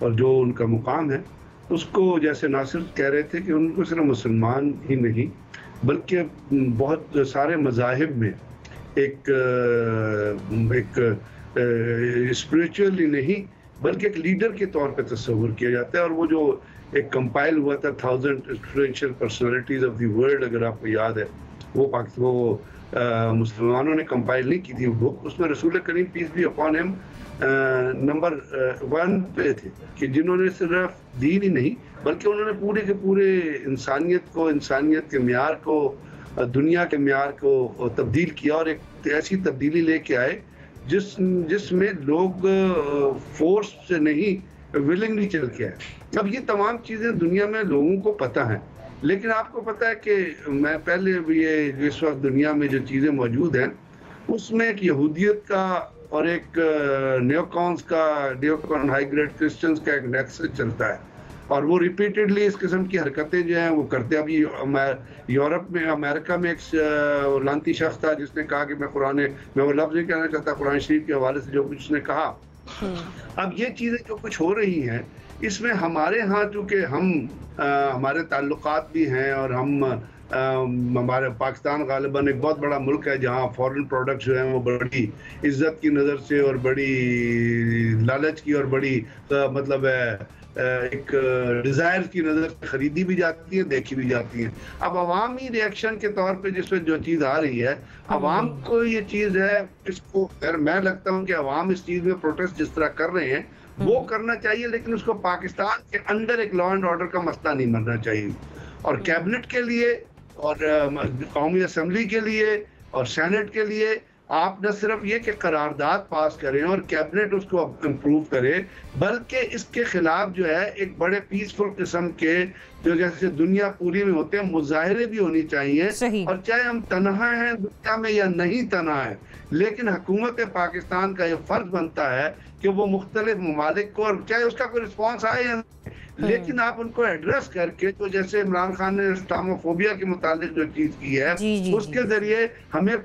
और जो उनका मुकाम है, उसको जैसे नासिर कह रहे थे कि उनको सिर्फ मुसलमान ही नहीं बल्कि बहुत सारे मज़ाहिब में एक स्पिरिचुअली नहीं बल्कि एक लीडर के तौर पे तस्वुर किया जाता है। और वो जो एक कंपाइल हुआ था 1000 influential personalities of the world, अगर आपको याद है, वो मुसलमानों ने कंपाइल नहीं की थी वो बुक, उसमें रसूल करीम पीस भी अपॉन हिम नंबर 1 पे थे कि जिन्होंने सिर्फ दीन ही नहीं बल्कि उन्होंने पूरे के पूरे इंसानियत को, इंसानियत के म्यार को, दुनिया के म्यार को तब्दील किया और एक ऐसी तब्दीली लेके आए जिसमें लोग फोर्स से नहीं विलिंगली चल के आए। अब ये तमाम चीज़ें दुनिया में लोगों को पता हैं, लेकिन आपको पता है कि मैं पहले भी ये इस वक्त दुनिया में जो चीज़ें मौजूद हैं उसमें एक यहूदियत का और एक नियोकॉन हाई ग्रेड क्रिश्चियंस का एक नेक्सस चलता है और वो रिपीटेडली इस किस्म की हरकतें जो हैं वो करते हैं। अभी यूरोप में, अमेरिका में एक लांती शख्स था जिसने कहा कि मैं वो लफ्ज़ नहीं कहना चाहता, कुरान शरीफ के हवाले से जो कुछ उसने कहा। अब ये चीज़ें जो कुछ हो रही हैं इसमें हमारे यहाँ चूँकि हमारे ताल्लुकात भी हैं और हमारे पाकिस्तान गालिबन एक बहुत बड़ा मुल्क है जहाँ फॉरेन प्रोडक्ट्स जो हैं वो बड़ी इज्जत की नज़र से और बड़ी लालच की और बड़ी मतलब एक डिज़ायर की नज़र से ख़रीदी भी जाती है, देखी भी जाती है। अब अवामी रिएक्शन के तौर पे जिसमें जो चीज़ आ रही है, अवाम को ये चीज़ है, इसको मैं लगता हूँ कि अवाम इस चीज़ में प्रोटेस्ट जिस तरह कर रहे हैं वो करना चाहिए, लेकिन उसको पाकिस्तान के अंदर एक लॉ एंड ऑर्डर का मसला नहीं बनना चाहिए। और कैबिनेट के लिए और कौमी असम्बली के लिए और सेनेट के लिए आप न सिर्फ ये कि करारदाद पास करें और कैबिनेट उसको इम्प्रूव करे, बल्कि इसके खिलाफ जो है एक बड़े पीसफुल किस्म के जो जैसे दुनिया पूरी में होते हैं मुजाहरे भी होनी चाहिए। और चाहे हम तनहा हैं दुनिया में या नहीं तनहा है, लेकिन हुकूमत पाकिस्तान का ये फर्ज बनता है कि वो मुख्तलिफ ममालिक को, और चाहे उसका कोई रिस्पॉन्स आए या नहीं, लेकिन आप उनको एड्रेस करके, तो जैसे इमरान खान ने इस्लामोफोबिया के मुतालिक जो चीज की है उसके जरिए हमें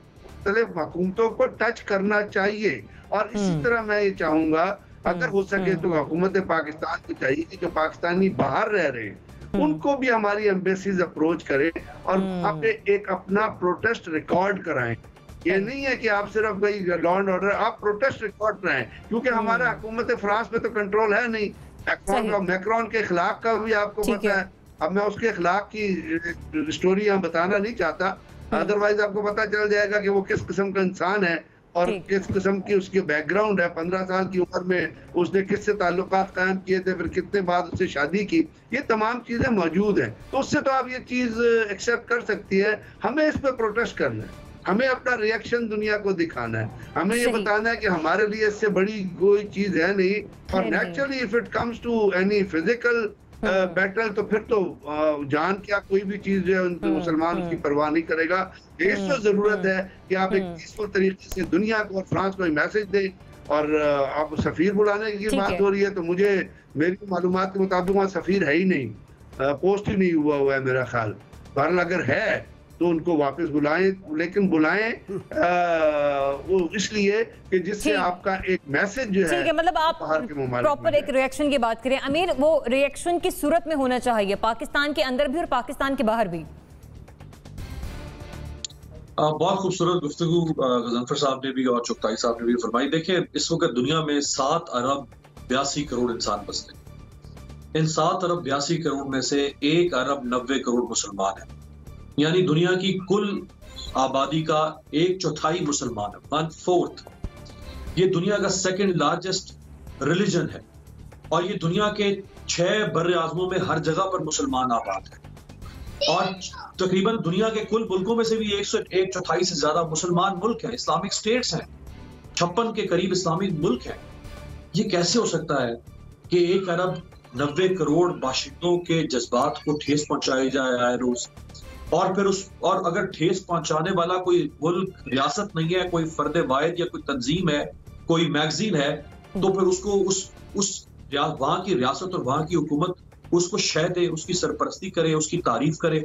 मुख्तलिफ हुकूमतों को टच करना चाहिए। और इसी तरह मैं ये चाहूंगा अगर हो सके तो हुकूमत पाकिस्तान को चाहिए कि जो पाकिस्तानी बाहर रह रहे हैं उनको भी हमारी एम्बेसीज अप्रोच करें और वहाँ पे एक अपना प्रोटेस्ट रिकॉर्ड कराएं। ये नहीं है कि आप सिर्फ भाई लॉ एंड ऑर्डर, आप प्रोटेस्ट रिकॉर्ड कराएं, क्योंकि हमारा हुकूमत फ्रांस में तो कंट्रोल है नहीं। मैक्रोन के खिलाफ का भी आपको पता है। अब मैं उसके खिलाफ की स्टोरी यहाँ बताना नहीं चाहता, अदरवाइज आपको पता चल जाएगा कि वो किस किस्म का इंसान है और किस किस्म की उसकी बैकग्राउंड है। 15 साल की उम्र में उसने किससे ताल्लुकात कायम किए थे, फिर कितने बाद उससे शादी की, ये तमाम चीजें मौजूद हैं। तो उससे तो आप ये चीज एक्सेप्ट कर सकती है। हमें इस पर प्रोटेस्ट करना है, हमें अपना रिएक्शन दुनिया को दिखाना है, हमें ये बताना है कि हमारे लिए इससे बड़ी कोई चीज है नहीं। और naturally if it comes to any physical battle तो फिर तो जान क्या कोई भी चीज जो है उनको मुसलमान उसकी परवाह नहीं करेगा। इस तो जरूरत है कि आप एक पीसफुल तरीके से दुनिया को और फ्रांस को मैसेज दें। और आप सफीर बुलाने की बात हो रही है तो मुझे मेरी मालूमात के मुताबिक वहाँ सफीर है ही नहीं, पोस्ट ही नहीं हुआ है मेरा ख्याल। बहरहाल अगर है तो उनको वापस बुलाएं, लेकिन बुलाएं वो इसलिए कि जिससे आपका एक मैसेज जो है, मतलब आप प्रॉपर एक रिएक्शन की बात करें अमीर, वो रिएक्शन की सूरत में होना चाहिए पाकिस्तान के अंदर भी और पाकिस्तान के बाहर भी। बहुत खूबसूरत गुफ्तगू गजनफर साहब ने भी और चुगताई साहब ने भी फरमाई। देखिए इस वक्त दुनिया में 7 अरब 82 करोड़ इंसान बसते हैं। इन 7 अरब 82 करोड़ में से 1 अरब 90 करोड़ मुसलमान है, यानी दुनिया की कुल आबादी का 1/4 मुसलमान है, 1/4। ये दुनिया का 2nd लार्जेस्ट रिलीजन है और ये दुनिया के 6 बर्रे आज़मों में हर जगह पर मुसलमान आबाद है। और तकरीबन दुनिया के कुल मुल्कों में से भी 1/4 से ज्यादा मुसलमान मुल्क हैं, इस्लामिक स्टेट्स हैं। 56 के करीब इस्लामी मुल्क है। ये कैसे हो सकता है कि 1 अरब 90 करोड़ बाशिंदों के जज्बात को ठेस पहुंचाई जाए आए रोज, और फिर और अगर ठेस पहुंचाने वाला कोई मुल्क रियासत नहीं है, कोई फर्द वाहिद या कोई तंजीम है, कोई मैगजीन है, तो फिर उसको वहां की रियासत और वहां की हुकूमत उसको शह दे, उसकी सरपरस्ती करे, उसकी तारीफ करे,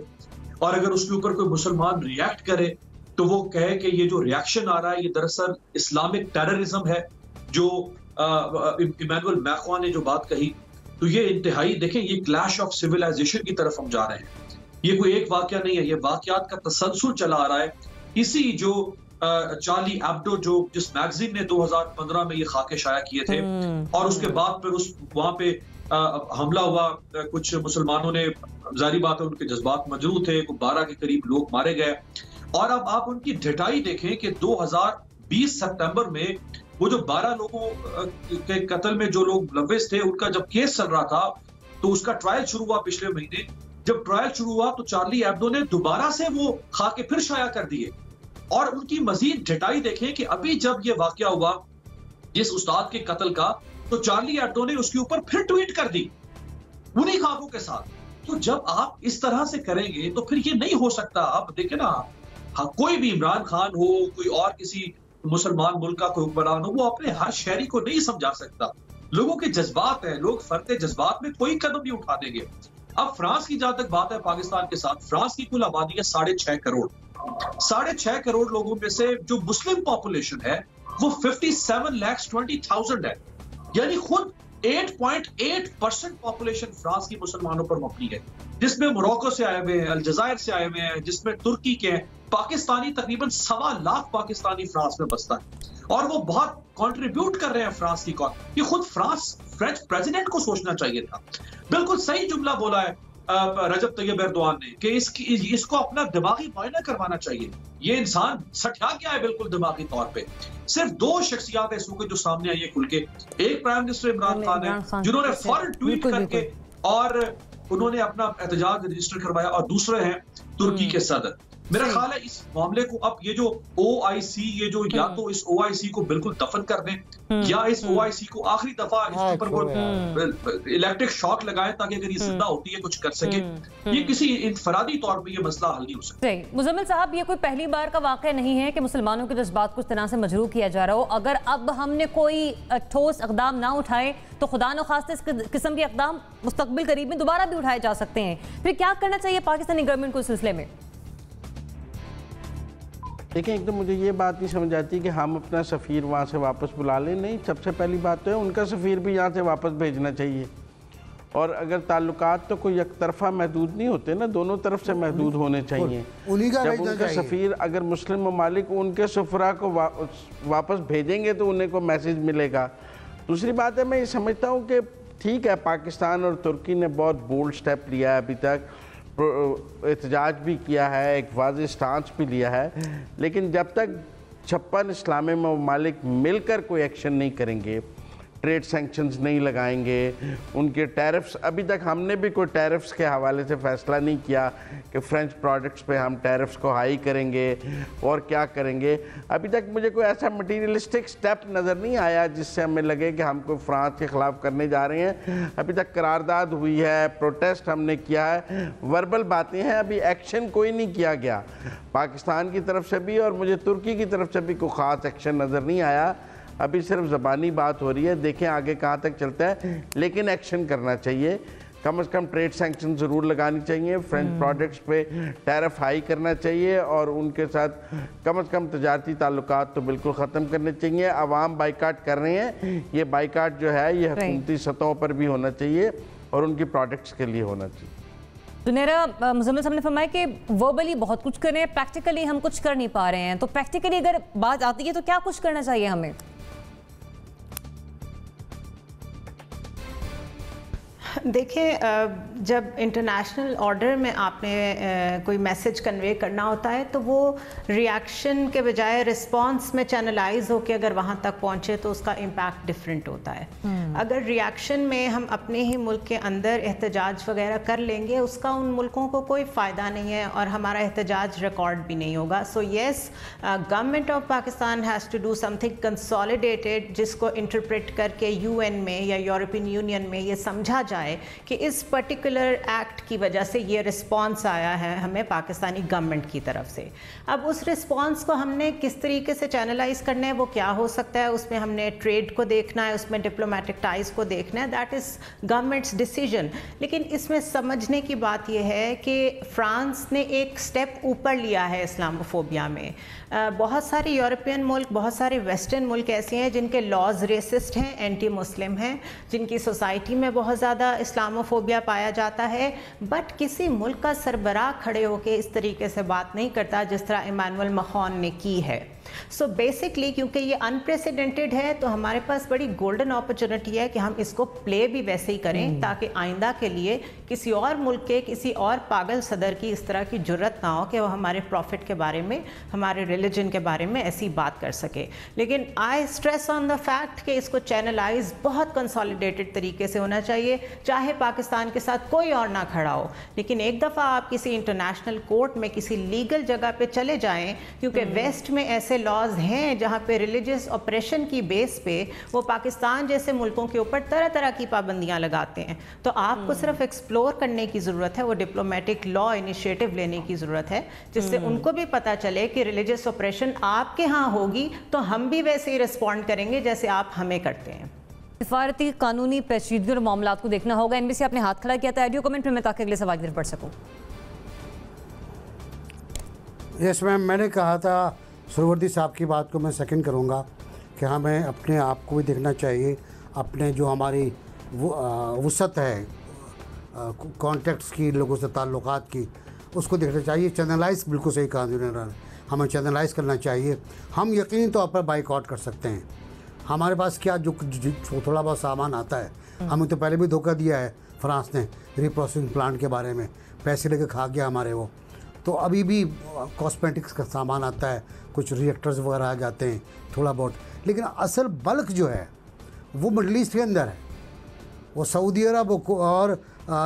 और अगर उसके ऊपर कोई मुसलमान रिएक्ट करे तो वो कहे कि ये जो रिएक्शन आ रहा है ये दरअसल इस्लामिक टेररिज्म है, जो इमैनुअल मैक्रोन ने जो बात कही, तो ये इंतहाई देखें, ये क्लैश ऑफ सिविलाइजेशन की तरफ हम जा रहे हैं। ये कोई एक वाकया नहीं है, ये वाकयात का तसलसल चला आ रहा है। इसी जो चार्ली एब्डो जो जिस मैगजीन ने 2015 में ये खाके शाया किए थे, और उसके बाद फिर वहां पे हमला हुआ, कुछ मुसलमानों ने, जारी बात है उनके जज्बात मजरूह थे, 12 के करीब लोग मारे गए, और अब आप उनकी ढिठाई देखें कि 2020 सितंबर में वो जो 12 लोगों के कत्ल में जो लोग मुलव्विस थे, उनका जब केस चल रहा था तो उसका ट्रायल शुरू हुआ पिछले महीने। जब ट्रायल शुरू हुआ तो चार्ली एब्डो ने दोबारा से वो खाके फिर शाया कर दिए, और उनकी मजीद ढिठाई देखें कि अभी जब ये वाकया हुआ जिस उस्ताद के कत्ल का, तो चार्ली एब्डो ने उसके ऊपर फिर ट्वीट कर दी उन्हीं खाकों के साथ। तो जब आप इस तरह से करेंगे तो फिर ये नहीं हो सकता। आप देखें ना, हाँ, कोई भी इमरान खान हो, कोई और किसी मुसलमान मुल्क का कोई हुक्मरान हो, वो अपने हर शहरी को नहीं समझा सकता। लोगों के जज्बात हैं, लोग फर्क जज्बात में कोई कदम नहीं उठा देंगे। अब फ्रांस की जहां तक बात है पाकिस्तान के साथ, फ्रांस की कुल आबादी है 6.5 करोड़। 6.5 करोड़ लोगों में से जो मुस्लिम पॉपुलेशन है वो 57,20,000 है, यानी खुद 8.8% पॉपुलेशन फ्रांस की मुसलमानों पर मबनी है, जिसमें मोरक्को से आए हुए हैं, अलजायर से आए हुए हैं, जिसमें तुर्की के हैं, पाकिस्तानी तकरीबन 1.25 लाख पाकिस्तानी फ्रांस में बसता है, और वो बहुत कंट्रीब्यूट कर रहे हैं फ्रांस की ये खुद फ्रेंच प्रेसिडेंट को सोचना चाहिए था। बिल्कुल सही जुमला बोला है रजब तैयब एर्दोआन ने कि इसको अपना दिमागी मुआयना करवाना चाहिए। ये इंसान सठा गया है बिल्कुल दिमागी तौर पे। सिर्फ 2 शख्सियात ऐसी के जो सामने आई है खुल के, एक प्राइम मिनिस्टर इमरान खान है जिन्होंने फौरन ट्वीट करके और उन्होंने अपना एहतजाज रजिस्टर करवाया, और दूसरे हैं तुर्की के सदर। मेरा ख्याल है इस मामले को अब ये जो OIC, ये जो या तो इस OIC को बिल्कुल दफन कर दें, या इस OIC को आखिरी दफा इसके ऊपर वो इलेक्ट्रिक शॉक लगाए ताकि अगर ये जिंदा होती है कुछ कर सके। ये किसी इनफरादी तौर पे ये मसला हल नहीं हो सकता। मुजम्मिल साहब, ये कोई पहली बार का वाकया नहीं है कि मुसलमानों के जज्बात को इस तरह से मजरूह किया जा रहा हो। अगर अब हमने कोई ठोस इक़दाम ना उठाए तो खुदा न खास्ते इस किस्म के इक़दाम मुस्तक़बिल करीब में दोबारा भी उठाए जा सकते हैं। फिर क्या करना चाहिए पाकिस्तानी गवर्नमेंट को इस सिलसिले में? देखिए, एक तो मुझे ये बात नहीं समझ आती कि हम अपना सफ़ीर वहाँ से वापस बुला लें। नहीं, सबसे पहली बात तो है उनका सफ़ीर भी यहाँ से वापस भेजना चाहिए। और अगर ताल्लुकात तो कोई एक तरफा महदूद नहीं होते ना, दोनों तरफ से महदूद होने चाहिए। जब उनका सफ़ीर अगर मुस्लिम ममालिक उनके सफ़रा को वापस भेजेंगे तो उन्हें को मैसेज मिलेगा। दूसरी बात है, मैं ये समझता हूँ कि ठीक है, पाकिस्तान और तुर्की ने बहुत बोल्ड स्टेप लिया है, अभी तक एहतजाज भी किया है, एक वाज़ेह स्टांस भी लिया है, लेकिन जब तक 56 इस्लामी ममालिक मिलकर कोई एक्शन नहीं करेंगे, ट्रेड सैंक्शंस नहीं लगाएंगे, उनके टैरिफ्स, अभी तक हमने भी कोई टैरिफ्स के हवाले से फ़ैसला नहीं किया कि फ्रेंच प्रोडक्ट्स पे हम टैरिफ्स को हाई करेंगे और क्या करेंगे। अभी तक मुझे कोई ऐसा मटीरियलिस्टिक स्टेप नज़र नहीं आया जिससे हमें लगे कि हम कोई फ्रांस के ख़िलाफ़ करने जा रहे हैं। अभी तक करारदाद हुई है, प्रोटेस्ट हमने किया है, वर्बल बातें हैं, अभी एक्शन कोई नहीं किया गया पाकिस्तान की तरफ से भी, और मुझे तुर्की की तरफ से भी कोई ख़ास एक्शन नज़र नहीं आया। अभी सिर्फ ज़बानी बात हो रही है, देखें आगे कहाँ तक चलता है, लेकिन एक्शन करना चाहिए। कम से कम ट्रेड सैंक्शन ज़रूर लगानी चाहिए, फ्रेंच प्रोडक्ट्स पे टैरिफ हाई करना चाहिए, और उनके साथ कम से कम तजारती ताल्लुकात तो बिल्कुल ख़त्म करने चाहिए। अवाम बाइकाट कर रहे हैं, ये बाइकाट जो है ये हुकूमती सतहों पर भी होना चाहिए और उनकी प्रोडक्ट्स के लिए होना चाहिए। सुनहरा, मुजम्मिल साहब ने फरमाया कि वर्बली बहुत कुछ कर रहे हैं, प्रैक्टिकली हम कुछ कर नहीं पा रहे हैं, तो प्रैक्टिकली अगर बात आती है तो क्या कुछ करना चाहिए हमें? देखिए, जब इंटरनेशनल ऑर्डर में आपने कोई मैसेज कन्वे करना होता है तो वो रिएक्शन के बजाय रिस्पांस में चैनलाइज होकर अगर वहाँ तक पहुँचे तो उसका इम्पैक्ट डिफरेंट होता है। अगर रिएक्शन में हम अपने ही मुल्क के अंदर एहतजाज वगैरह कर लेंगे, उसका उन मुल्कों को कोई फ़ायदा नहीं है और हमारा एहतजाज रिकॉर्ड भी नहीं होगा। So yes, government of Pakistan has to do something consolidated, जिसको इंटरप्रेट करके यूएन में या यूरोपियन यूनियन में ये समझा जाए कि इस पर्टिकुलर एक्ट की वजह से ये रिस्पांस आया है हमें पाकिस्तानी गवर्नमेंट की तरफ से। अब उस रिस्पांस को हमने किस तरीके से चैनलाइज करना है, वो क्या हो सकता है, उसमें हमने ट्रेड को देखना है, उसमें डिप्लोमेटिक टाइज को देखना है, दैट इज़ गवर्नमेंट्स डिसीजन। लेकिन इसमें समझने की बात यह है कि फ्रांस ने एक स्टेप ऊपर लिया है इस्लामोफोबिया में। बहुत सारे यूरोपियन मुल्क, बहुत सारे वेस्टर्न मुल्क ऐसे हैं जिनके लॉज रेसिस्ट हैं, एंटी मुस्लिम हैं, जिनकी सोसाइटी में बहुत ज़्यादा इस्लामोफोबिया पाया जाता है, बट किसी मुल्क का सरबराह खड़े होकर इस तरीके से बात नहीं करता जिस तरह इमानुअल मैक्रोन ने की है। सो बेसिकली क्योंकि ये अनप्रेसिडेंटेड है तो हमारे पास बड़ी गोल्डन अपॉर्चुनिटी है कि हम इसको प्ले भी वैसे ही करें ताकि आइंदा के लिए किसी और मुल्क के किसी और पागल सदर की इस तरह की जुर्रत ना हो कि वो हमारे प्रॉफिट के बारे में, हमारे रिलीजन के बारे में ऐसी बात कर सके। लेकिन आई स्ट्रेस ऑन द फैक्ट कि इसको चैनलाइज बहुत कंसोलिडेटेड तरीके से होना चाहिए, चाहे पाकिस्तान के साथ कोई और ना खड़ा हो। लेकिन एक दफ़ा आप किसी इंटरनेशनल कोर्ट में किसी लीगल जगह पे चले जाएं, क्योंकि वेस्ट में ऐसे लॉज हैं जहाँ पे रिलीजियस ऑपरेशन की बेस पे वो पाकिस्तान जैसे मुल्कों के ऊपर तरह तरह की पाबंदियाँ लगाते हैं। तो आपको सिर्फ एक्सप्लोर करने की ज़रूरत है, वो डिप्लोमेटिक लॉ इनिशिएटिव लेने की ज़रूरत है, जिससे उनको भी पता चले कि रिलीजियस ऑपरेशन आपके यहाँ होगी तो हम भी वैसे ही रिस्पॉन्ड करेंगे जैसे आप हमें करते हैं। सिफारती कानूनी पेचीदगी और मामला को देखना होगा। एनबीसी आपने हाथ खड़ा किया था ऑडियो कमेंट में ताकि अगले सवाल की तरफ बढ़ सकूँ। यस मैम, मैंने कहा था सुरवर्दी साहब की बात को मैं सेकंड करूंगा कि हमें अपने आप को भी देखना चाहिए, अपने जो हमारी वसत है कॉन्टेक्ट्स की, लोगों से ताल्लुकात की, उसको देखना चाहिए। चैनलाइज बिल्कुल सही कहा उन्होंने, हमें चैनलाइज करना चाहिए। हम यकीनी तौर पर बाइकआउट कर सकते हैं। हमारे पास क्या जो थोड़ा बहुत सामान आता है, हमें तो पहले भी धोखा दिया है फ्रांस ने रीप्रोसेसिंग प्लांट के बारे में, पैसे लेके खा गया हमारे वो। तो अभी भी कॉस्मेटिक्स का सामान आता है, कुछ रिएक्टर्स वगैरह आ जाते हैं थोड़ा बहुत, लेकिन असल बल्क जो है वो मिडल ईस्ट के अंदर है, वो सऊदी अरब और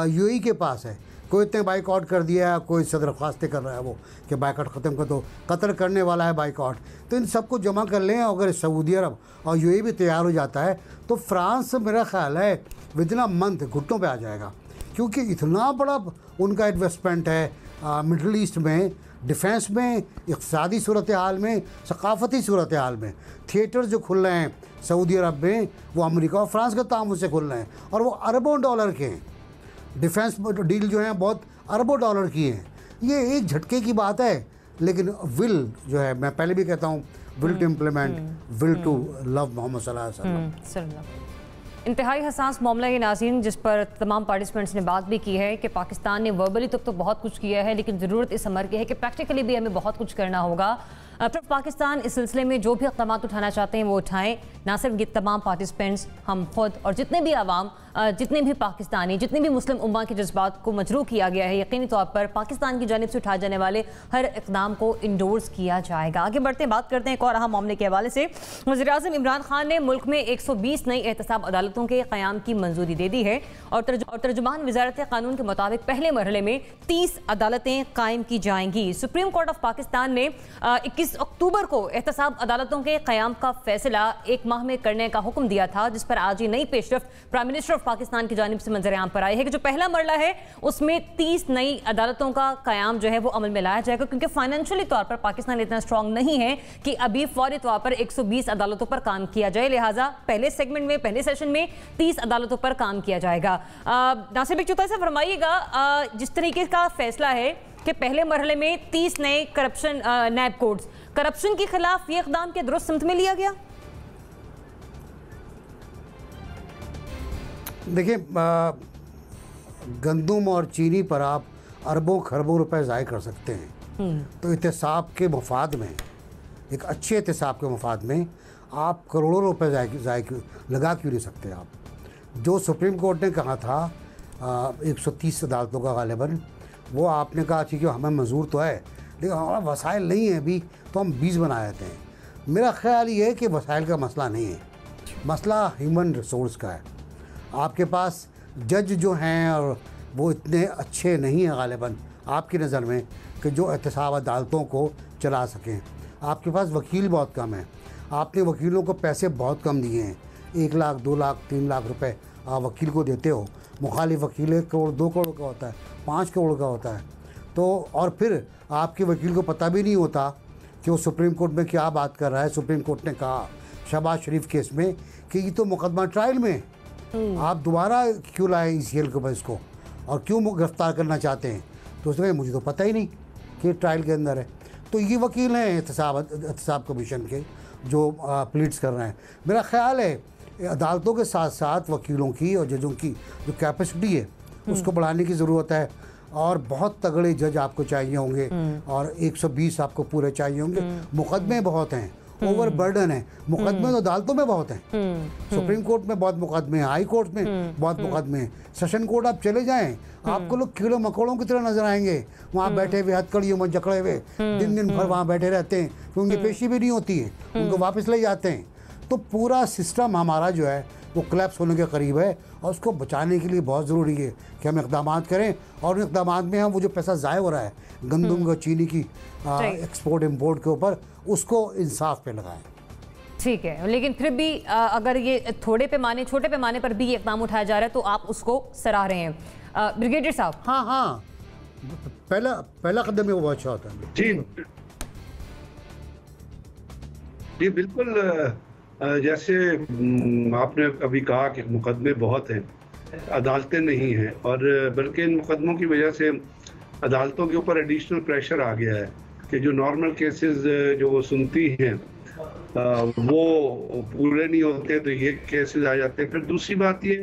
यूएई के पास है। कोई इतने बाइकआउट कर दिया है, कोई दरख्वास्तें कर रहा है वो कि बाइकआउट ख़त्म कर दो, कतर करने वाला है बाइकआउट। तो इन सबको जमा कर लें, अगर सऊदी अरब और यूएई भी तैयार हो जाता है तो फ्रांस मेरा ख्याल है विदिन अ मंथ घुटनों पे आ जाएगा, क्योंकि इतना बड़ा उनका इन्वेस्टमेंट है मिडल ईस्ट में, डिफेंस में, इक़्तिसादी सूरत हाल में, सकाफ़ती सूरत हाल में। थिएटर जो खुल रहे हैं सऊदी अरब में वो अमेरिका और फ्रांस के तामुन से खुल रहे हैं और वो अरबों डॉलर के हैं। डिफेंस डील जो है बहुत अरबों डॉलर की हैं। ये एक झटके की बात है, लेकिन विल जो है, मैं पहले भी कहता हूँ, will to implement, will to love Mohammad सल्लल्लाहु अलैहि वसल्लम। इंतहाई हसास मामला ये नाज़रीन, जिस पर तमाम पार्टिसिपेंट्स ने बात भी की है कि पाकिस्तान ने वर्बली तो बहुत कुछ किया है, लेकिन ज़रूरत इस अमर की है कि प्रैक्टिकली भी हमें बहुत कुछ करना होगा। अब पाकिस्तान इस सिलसिले में जो भी इक़दाम उठाना चाहते हैं वो उठाएं। ना सिर्फ ये तमाम पार्टिसिपेंट्स, हम खुद और जितने भी आवाम, जितने भी पाकिस्तानी, जितने भी मुस्लिम उम्मा के जज्बात को मजरू किया गया है, यकीनी तौर पर पाकिस्तान की जानिब से उठाए जाने वाले हर इक़दाम को इंडोर्स किया जाएगा। आगे बढ़ते हैं, बात करते हैं एक और अहम मामले के हवाले से। वज़ीर-ए-आज़म इमरान खान ने मुल्क में 120 नई एहतसाब अदालतों के क़याम की मंजूरी दे दी है और तर्जुमान वज़ारत कानून के मुताबिक पहले मरहले में 30 अदालतें कायम की जाएंगी। सुप्रीम कोर्ट ऑफ पाकिस्तान ने 21 अक्टूबर को एहतसाब अदालतों के क़याम का फैसला एक माह में करने का हुक्म दिया था, जिस पर आज ये नई पेशरफ्त प्राइम मिनिस्टर ऑफ पाकिस्तान की जानिब से मंजर आम पर आई है कि जो पहला मरला है उसमें 30 नई अदालतों का क़याम जो है वो अमल में लाया जाएगा, क्योंकि फाइनेंशियली तौर पर पाकिस्तान इतना स्ट्रॉन्ग नहीं है कि अभी फौरी तौर पर 120 अदालतों पर काम किया जाए। लिहाजा पहले सेगमेंट में, पहले सेशन में 30 अदालतों पर काम किया जाएगा। नासिर चौथा से फरमाइएगा, जिस तरीके का फैसला है कि पहले मरहले में 30 नए करप्शन नैब कोड्स, करप्शन के खिलाफ ये इक़दाम के दुरुस्त समत में लिया गया? देखिए, गंदम और चीनी पर आप अरबों खरबों रुपए ज़ाय कर सकते हैं, तो एहतसाब के मफाद में, एक अच्छे एहतसाब के मफाद में आप करोड़ों रुपए ज़ाय लगा क्यों नहीं सकते आप? जो सुप्रीम कोर्ट ने कहा था 130 अदालतों का गालिबन। वो आपने कहा ठीक है हमें मंजूर तो है लेकिन हमारा वसाइल नहीं है अभी, तो हम 20 बना देते हैं। मेरा ख्याल ये है कि वसाइल का मसला नहीं है, मसला ह्यूमन रिसोर्स का है। आपके पास जज जो हैं और वो इतने अच्छे नहीं हैं गालिबन आपकी नज़र में कि जो एहतसाब अदालतों को चला सकें। आपके पास वकील बहुत कम हैं, आपने वकीलों को पैसे बहुत कम दिए हैं, 1 लाख 2 लाख 3 लाख रुपए आप वकील को देते हो। मुखालिफ वकील 1 करोड़ 2 करोड़ का होता है, 5 करोड़ का होता है। तो और फिर आपके वकील को पता भी नहीं होता कि वो सुप्रीम कोर्ट में क्या बात कर रहा है। सुप्रीम कोर्ट ने कहा शहबाज शरीफ केस में कि ये तो मुकदमा ट्रायल में, आप दोबारा क्यों लाए ECL के ऊपर इसको और क्यों गिरफ्तार करना चाहते हैं? तो उसने कहा मुझे तो पता ही नहीं कि ट्रायल के अंदर है। तो ये वकील हैं एहतसाब कमीशन के जो प्लीड्स कर रहे हैं। मेरा ख्याल है अदालतों के साथ साथ वकीलों की और जजों की जो कैपेसिटी है उसको बढ़ाने की ज़रूरत है, और बहुत तगड़े जज आपको चाहिए होंगे और 120 आपको पूरे चाहिए होंगे। मुकदमे बहुत हैं, ओवर बर्डन है, मुकदमे तो अदालतों में बहुत हैं। सुप्रीम कोर्ट में बहुत मुकदमे हैं, हाई कोर्ट में बहुत मुकदमे हैं, सेशन कोर्ट आप चले जाएं आपको लोग कीड़े मकोड़ों की तरह नजर आएंगे वहाँ बैठे हुए, हथकड़ियों में जकड़े हुए दिन दिन भर वहाँ बैठे रहते हैं, फिर उनकी पेशी भी नहीं होती है, उनको वापस ले जाते हैं। तो पूरा सिस्टम हमारा जो है वो कोलैप्स होने के करीब है, और उसको बचाने के लिए बहुत ज़रूरी है कि हम इक़दाम करें, और उन इक़दाम में हम वो जो पैसा ज़ाय हो रहा है गंदम और चीनी की एक्सपोर्ट इम्पोर्ट के ऊपर, उसको इंसाफ पे लगाएं। ठीक है, लेकिन फिर भी अगर ये थोड़े पैमाने छोटे पैमाने पर भी ये इक़दाम उठाया जा रहा है तो आप उसको सराह रहे हैं ब्रिगेडियर साहब? हाँ, पहला कदम है वो बहुत अच्छा होता है। जी बिल्कुल, जैसे आपने अभी कहा कि मुकदमे बहुत हैं, अदालतें नहीं हैं, और बल्कि इन मुकदमों की वजह से अदालतों के ऊपर एडिशनल प्रेशर आ गया है कि जो नॉर्मल केसेस जो वो सुनती हैं वो पूरे नहीं होते, तो ये केसेस आ जाते हैं। फिर दूसरी बात ये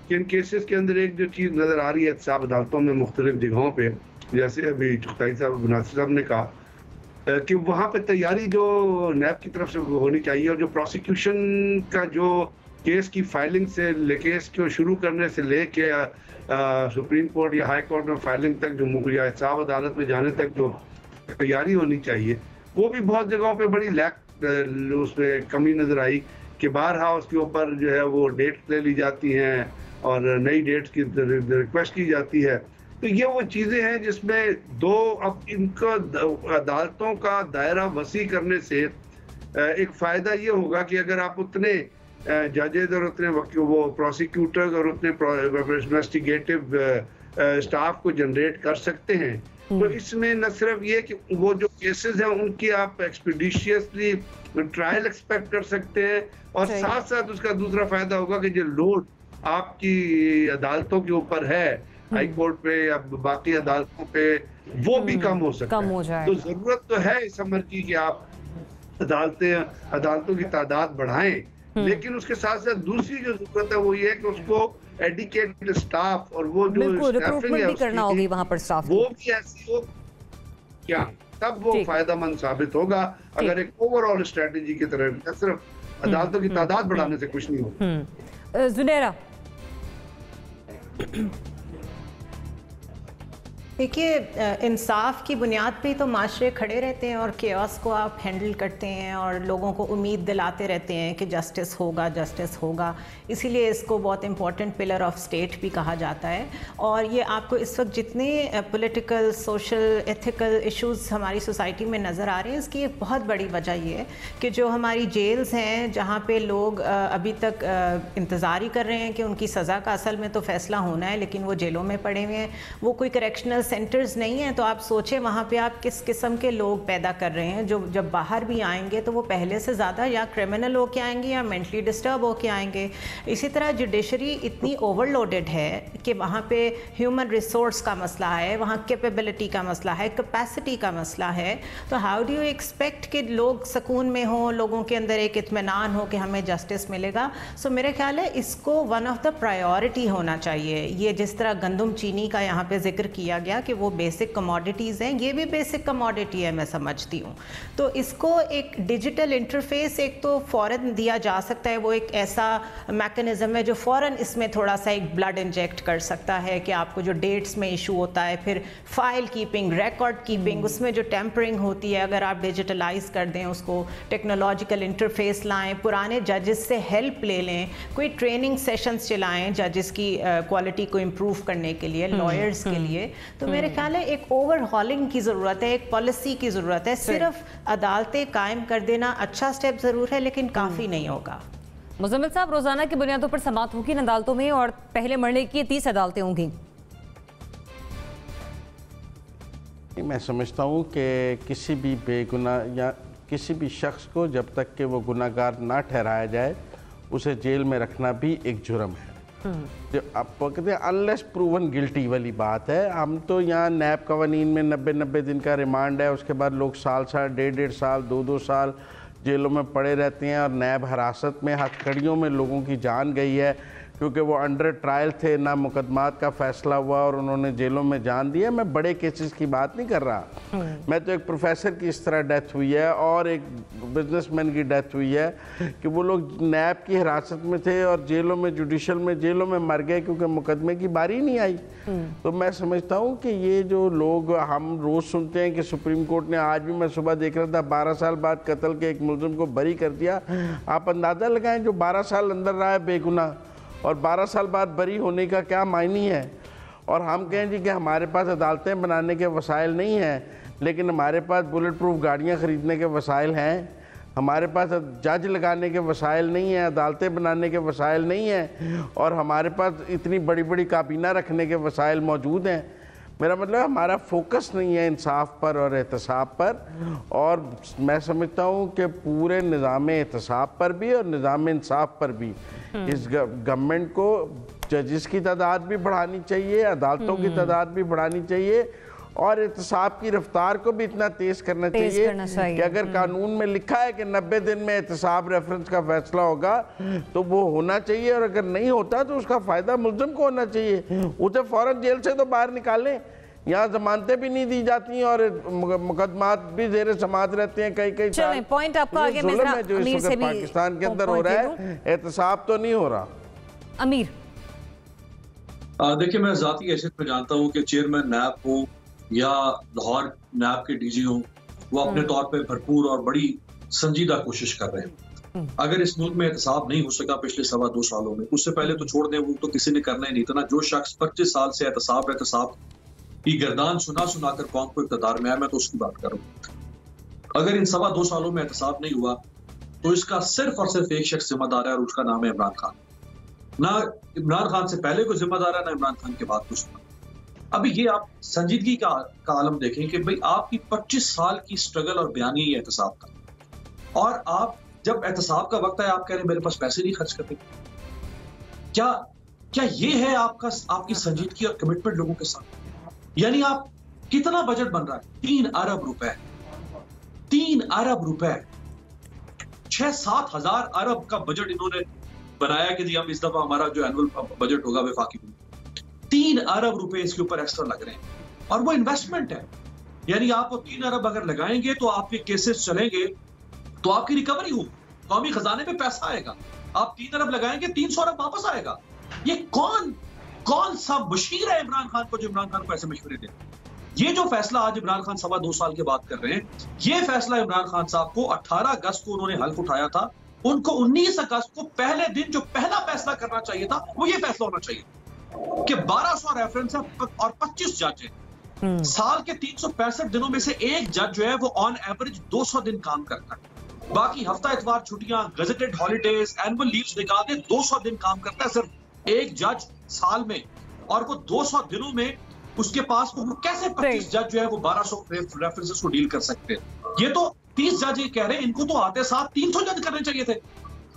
कि इन केसेस के अंदर एक जो चीज़ नज़र आ रही है एहतसाब अदालतों में मुख्तलिफ जगहों पे, जैसे अभी चुगताई साहब नासिर साहब ने कहा कि वहाँ पे तैयारी जो नैब की तरफ से होनी चाहिए, और जो प्रोसिक्यूशन का जो केस की फाइलिंग से केस को शुरू करने से लेके सुप्रीम कोर्ट या हाई कोर्ट में फाइलिंग तक जो या एहतसाब अदालत में जाने तक जो तैयारी होनी चाहिए, वो भी बहुत जगहों पे बड़ी लैक उसमें कमी नज़र आई कि बार हाउस के ऊपर जो है वो डेट ले ली जाती हैं और नई डेट्स की रिक्वेस्ट की जाती है। तो ये वो चीज़ें हैं जिसमें अब इनको अदालतों का दायरा वसी करने से एक फ़ायदा ये होगा कि अगर आप उतने जजेज और उतने वो प्रोसिक्यूटर्स और उतने इन्वेस्टिगेटिव स्टाफ को जनरेट कर सकते हैं, तो इसमें न सिर्फ ये कि वो जो केसेस हैं उनकी आप एक्सपीडिशियसली ट्रायल एक्सपेक्ट कर सकते हैं, और साथ साथ उसका दूसरा फायदा होगा कि जो लोड आपकी अदालतों के ऊपर है हाई कोर्ट पे या बाकी अदालतों पे, वो भी कम हो सकता है। तो जरूरत तो है इस अमर की कि आप अदालतों की तादाद बढ़ाएं, लेकिन उसके साथ साथ दूसरी जो जरूरत है वो ये है कि उसको एडिकेटेड स्टाफ और वो जो रिक्रूटमेंट भी करना होगी वहां पर स्टाफ, वो भी ऐसी हो क्या, तब वो फायदेमंद साबित होगा। अगर एक ओवरऑल स्ट्रेटेजी की तरह सिर्फ अदालतों की तादाद बढ़ाने से कुछ नहीं होगा। जुनैरा, देखिए, इंसाफ की बुनियाद पे तो माशरे खड़े रहते हैं और केओस को आप हैंडल करते हैं और लोगों को उम्मीद दिलाते रहते हैं कि जस्टिस होगा, इसीलिए इसको बहुत इंपॉर्टेंट पिलर ऑफ स्टेट भी कहा जाता है। और ये आपको इस वक्त जितने पॉलिटिकल, सोशल, एथिकल इश्यूज हमारी सोसाइटी में नज़र आ रहे हैं, इसकी एक बहुत बड़ी वजह ये है कि जो हमारी जेल्स हैं जहाँ पे लोग अभी तक इंतज़ार ही कर रहे हैं कि उनकी सज़ा का असल में तो फ़ैसला होना है, लेकिन वो जेलों में पड़े हुए हैं, वो कोई करेक्शनल सेंटर्स नहीं हैं। तो आप सोचें वहाँ पे आप किस किस्म के लोग पैदा कर रहे हैं जो जब बाहर भी आएंगे तो वो पहले से ज़्यादा या क्रिमिनल होके आएंगे या मेंटली डिस्टर्ब होके आएंगे। इसी तरह जुडिशरी इतनी ओवरलोडेड है कि वहाँ पे ह्यूमन रिसोर्स का मसला है, वहाँ कैपेबिलिटी का मसला है, कैपेसिटी का मसला है। तो हाउ डू यू एक्सपेक्ट कि लोग सुकून में हों, लोगों के अंदर एक इत्मीनान हो कि हमें जस्टिस मिलेगा। सो मेरे ख्याल है इसको वन ऑफ द प्रायोरिटी होना चाहिए। ये जिस तरह गंदम चीनी का यहाँ पे जिक्र किया गया, गया कि वो बेसिक कमोडिटीज़ हैं, ये भी बेसिक कमोडिटी है मैं समझती हूँ। तो इसको एक डिजिटल इंटरफेस एक तो फ़ौरन दिया जा सकता है, वो एक ऐसा मैकेनिज़्म है जो फ़ौरन इसमें थोड़ा सा एक ब्लड इंजेक्ट कर सकता है कि आपको जो डेट्स में इशू होता है, फिर फाइल कीपिंग, रिकॉर्ड कीपिंग, उसमें जो टेम्परिंग होती है, अगर आप डिजिटलाइज कर दें उसको, टेक्नोलॉजिकल इंटरफेस लाएं, पुराने जजेस से हेल्प ले लें, कोई ट्रेनिंग सेशंस चलाएं जजेस की क्वालिटी को इम्प्रूव करने के लिए, लॉयर्स के लिए। तो मेरे ख्याल है एक ओवरहॉलिंग की ज़रूरत है, एक पॉलिसी की ज़रूरत है। सिर्फ अदालतें कायम कर देना अच्छा स्टेप ज़रूर है, लेकिन काफ़ी नहीं होगा। मुज़म्मिल साहब, रोज़ाना की बुनियादों पर समाअत होगी इन अदालतों में और पहले मरने की 30 अदालतें होंगी। मैं समझता हूँ कि किसी भी बेगुनाह या किसी भी शख्स को जब तक कि वो गुनाहगार ना ठहराया जाए उसे जेल में रखना भी एक जुर्म है। जो आप कहते हैं अनलेस प्रूवन गिल्टी वाली बात है। हम तो यहाँ नैब कवानीन में 90 दिन का रिमांड है, उसके बाद लोग साल 1.5 साल 2 साल जेलों में पड़े रहते हैं और नैब हिरासत में हथकड़ियों में लोगों की जान गई है क्योंकि वो अंडर ट्रायल थे, ना मुकदमात का फैसला हुआ और उन्होंने जेलों में जान दिया। मैं बड़े केसेस की बात नहीं कर रहा, मैं तो एक प्रोफेसर की इस तरह डेथ हुई है और एक बिजनेसमैन की डेथ हुई है कि वो लोग नैब की हिरासत में थे और जेलों में, जुडिशल में जेलों में मर गए क्योंकि मुकदमे की बारी नहीं आई। तो मैं समझता हूँ कि ये जो लोग हम रोज़ सुनते हैं कि सुप्रीम कोर्ट ने, आज भी मैं सुबह देख रहा था 12 साल बाद कत्ल के एक मुलजिम को बरी कर दिया। आप अंदाज़ा लगाएं जो 12 साल अंदर रहा है बेगुनाह और 12 साल बाद बरी होने का क्या मायने है। और हम कहें जी कि हमारे पास अदालतें बनाने के वसाइल नहीं हैं, लेकिन हमारे पास बुलेट प्रूफ गाड़ियाँ ख़रीदने के वसाइल हैं, हमारे पास जज लगाने के वसाइल नहीं हैं, अदालतें बनाने के वसाइल नहीं हैं और हमारे पास इतनी बड़ी बड़ी काबीना रखने के वसाइल मौजूद हैं। मेरा मतलब हमारा फोकस नहीं है इंसाफ पर और एहतसाब पर। और मैं समझता हूँ कि पूरे निज़ाम एहतसाब पर भी और निज़ाम इंसाफ पर भी इस गवर्नमेंट को जजेस की तादाद भी बढ़ानी चाहिए, अदालतों की तादाद भी बढ़ानी चाहिए और एहतसाब की रफ्तार को भी इतना तेज़ करना चाहिए कि अगर कानून में लिखा है कि 90 दिन में एहतसाब रेफरेंस का फैसला होगा तो वो होना चाहिए और अगर नहीं होता तो उसका फ़ायदा मुल्ज़िम को होना चाहिए, उसे फ़ौरन जेल से तो बाहर निकालें। यहाँ जमानतें भी नहीं दी जाती और मुकदमात भी जेर समात रहते हैं कई साल। पॉइंट आपका आगे जो इस वक्त पाकिस्तान के अंदर हो रहा है, एहतसाब तो नहीं हो रहा। अमीर, देखिए, मैं ज़ाती हैसियत में जानता हूँ कि चेयरमैन नैब हो या लाहौर नैब के डीजी हो, वो अपने तौर पे भरपूर और बड़ी संजीदा कोशिश कर रहे हैं। अगर इस मुल्क में एहतसाब नहीं हो सका पिछले 2.25 सालों में, उससे पहले तो छोड़ दें, वो तो किसी ने करना ही नहीं था। जो शख्स 25 साल से एहतसाब की गर्दान सुना कर कौम को इक़्तिदार में आया, मैं तो उसकी बात कर रहा हूँ। अगर इन 2.25 सालों में एहतसाब नहीं हुआ तो इसका सिर्फ और सिर्फ एक शख्स जिम्मेदार है और उसका नाम है इमरान खान। ना इमरान खान से पहले कोई जिम्मेदार है, ना इमरान खान के बाद कुछ। अभी ये आप संजीदगी का आलम देखें कि भाई आपकी 25 साल की स्ट्रगल और बयानी है एहतसाब का, और आप जब एहतसाब का वक्त है आप कह रहे हैं मेरे पास पैसे नहीं खर्च करते। क्या ये है आपकी संजीदगी और कमिटमेंट लोगों के साथ? यानी आप कितना बजट बन रहा है? 3 अरब रुपए, 3 अरब रुपए, 6-7 हजार अरब का बजट इन्होंने बनाया कि जी हम इस दफा हमारा जो एनुअल बजट होगा वफाकी, 3 अरब रुपए इसके ऊपर एक्स्ट्रा लग रहे हैं और वो इन्वेस्टमेंट है। यानी आप वो 3 अरब अगर लगाएंगे तो आपके केसेस चलेंगे तो आपकी रिकवरी होगी, कौमी खजाने में पैसा आएगा। आप 3 अरब लगाएंगे 300 अरब वापस आएगा। ये कौन सा बशीर है इमरान खान को जो इमरान खान को ऐसे मशवरे दे? ये जो फैसला आज इमरान खान 2.25 साल के बाद कर रहे हैं, ये फैसला इमरान खान साहब को 18 अगस्त को उन्होंने हल्फ उठाया था, उनको 19 अगस्त को पहले दिन जो पहला फैसला करना चाहिए था वो ये फैसला होना चाहिए कि 1200 रेफरेंस और 25 जज हैं। साल के 365 दिनों में से एक जज जो है वो ऑन एवरेज 200 दिन काम करता है, बाकी हफ्ता इतवार छुट्टियां, गजेटेड हॉलीडेज, एनुअल लीव्स निकाल दे, 200 दिन काम करता है सिर्फ एक जज साल में। और वो 200 दिनों में उसके पास वो कैसे 25 जज जो है वो 1200 रेफरेंसेस को डील कर सकते हैं? ये तो 30 जज ये कह रहे हैं, इनको तो आते साथ 300 जज करने चाहिए थे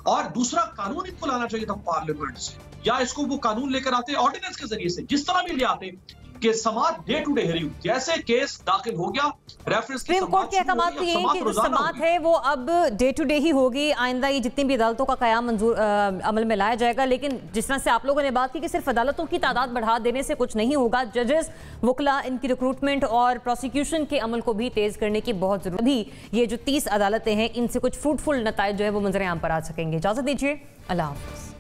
और दूसरा कानून इनको लाना चाहिए था पार्लियामेंट से, या इसको वो कानून लेकर आते ऑर्डिनेंस के जरिए से, जिस तरह भी ले आते। कि समाअत डे टू डे हेयरिंग, जैसे केस दाखिल हो गया रेफरेंस सुप्रीम कोर्ट के अहकाम भी हैं कि जो समाअत है वो अब डे टू डे ही होगी। आइंदा ये जितनी भी अदालतों का क़याम अमल में लाया जाएगा। लेकिन जिस तरह से आप लोगों ने बात की कि सिर्फ अदालतों की तादाद बढ़ा देने से कुछ नहीं होगा, जजेस, वकला, इनकी रिक्रूटमेंट और प्रोसिक्यूशन के अमल को भी तेज करने की बहुत जरूरत भी। ये जो 30 अदालतें हैं इनसे कुछ फ्रूटफुल नताइज जो है वो मंजर आम पर आ सकेंगे। इजाजत दीजिए, अल्लाह हाफ़िज़।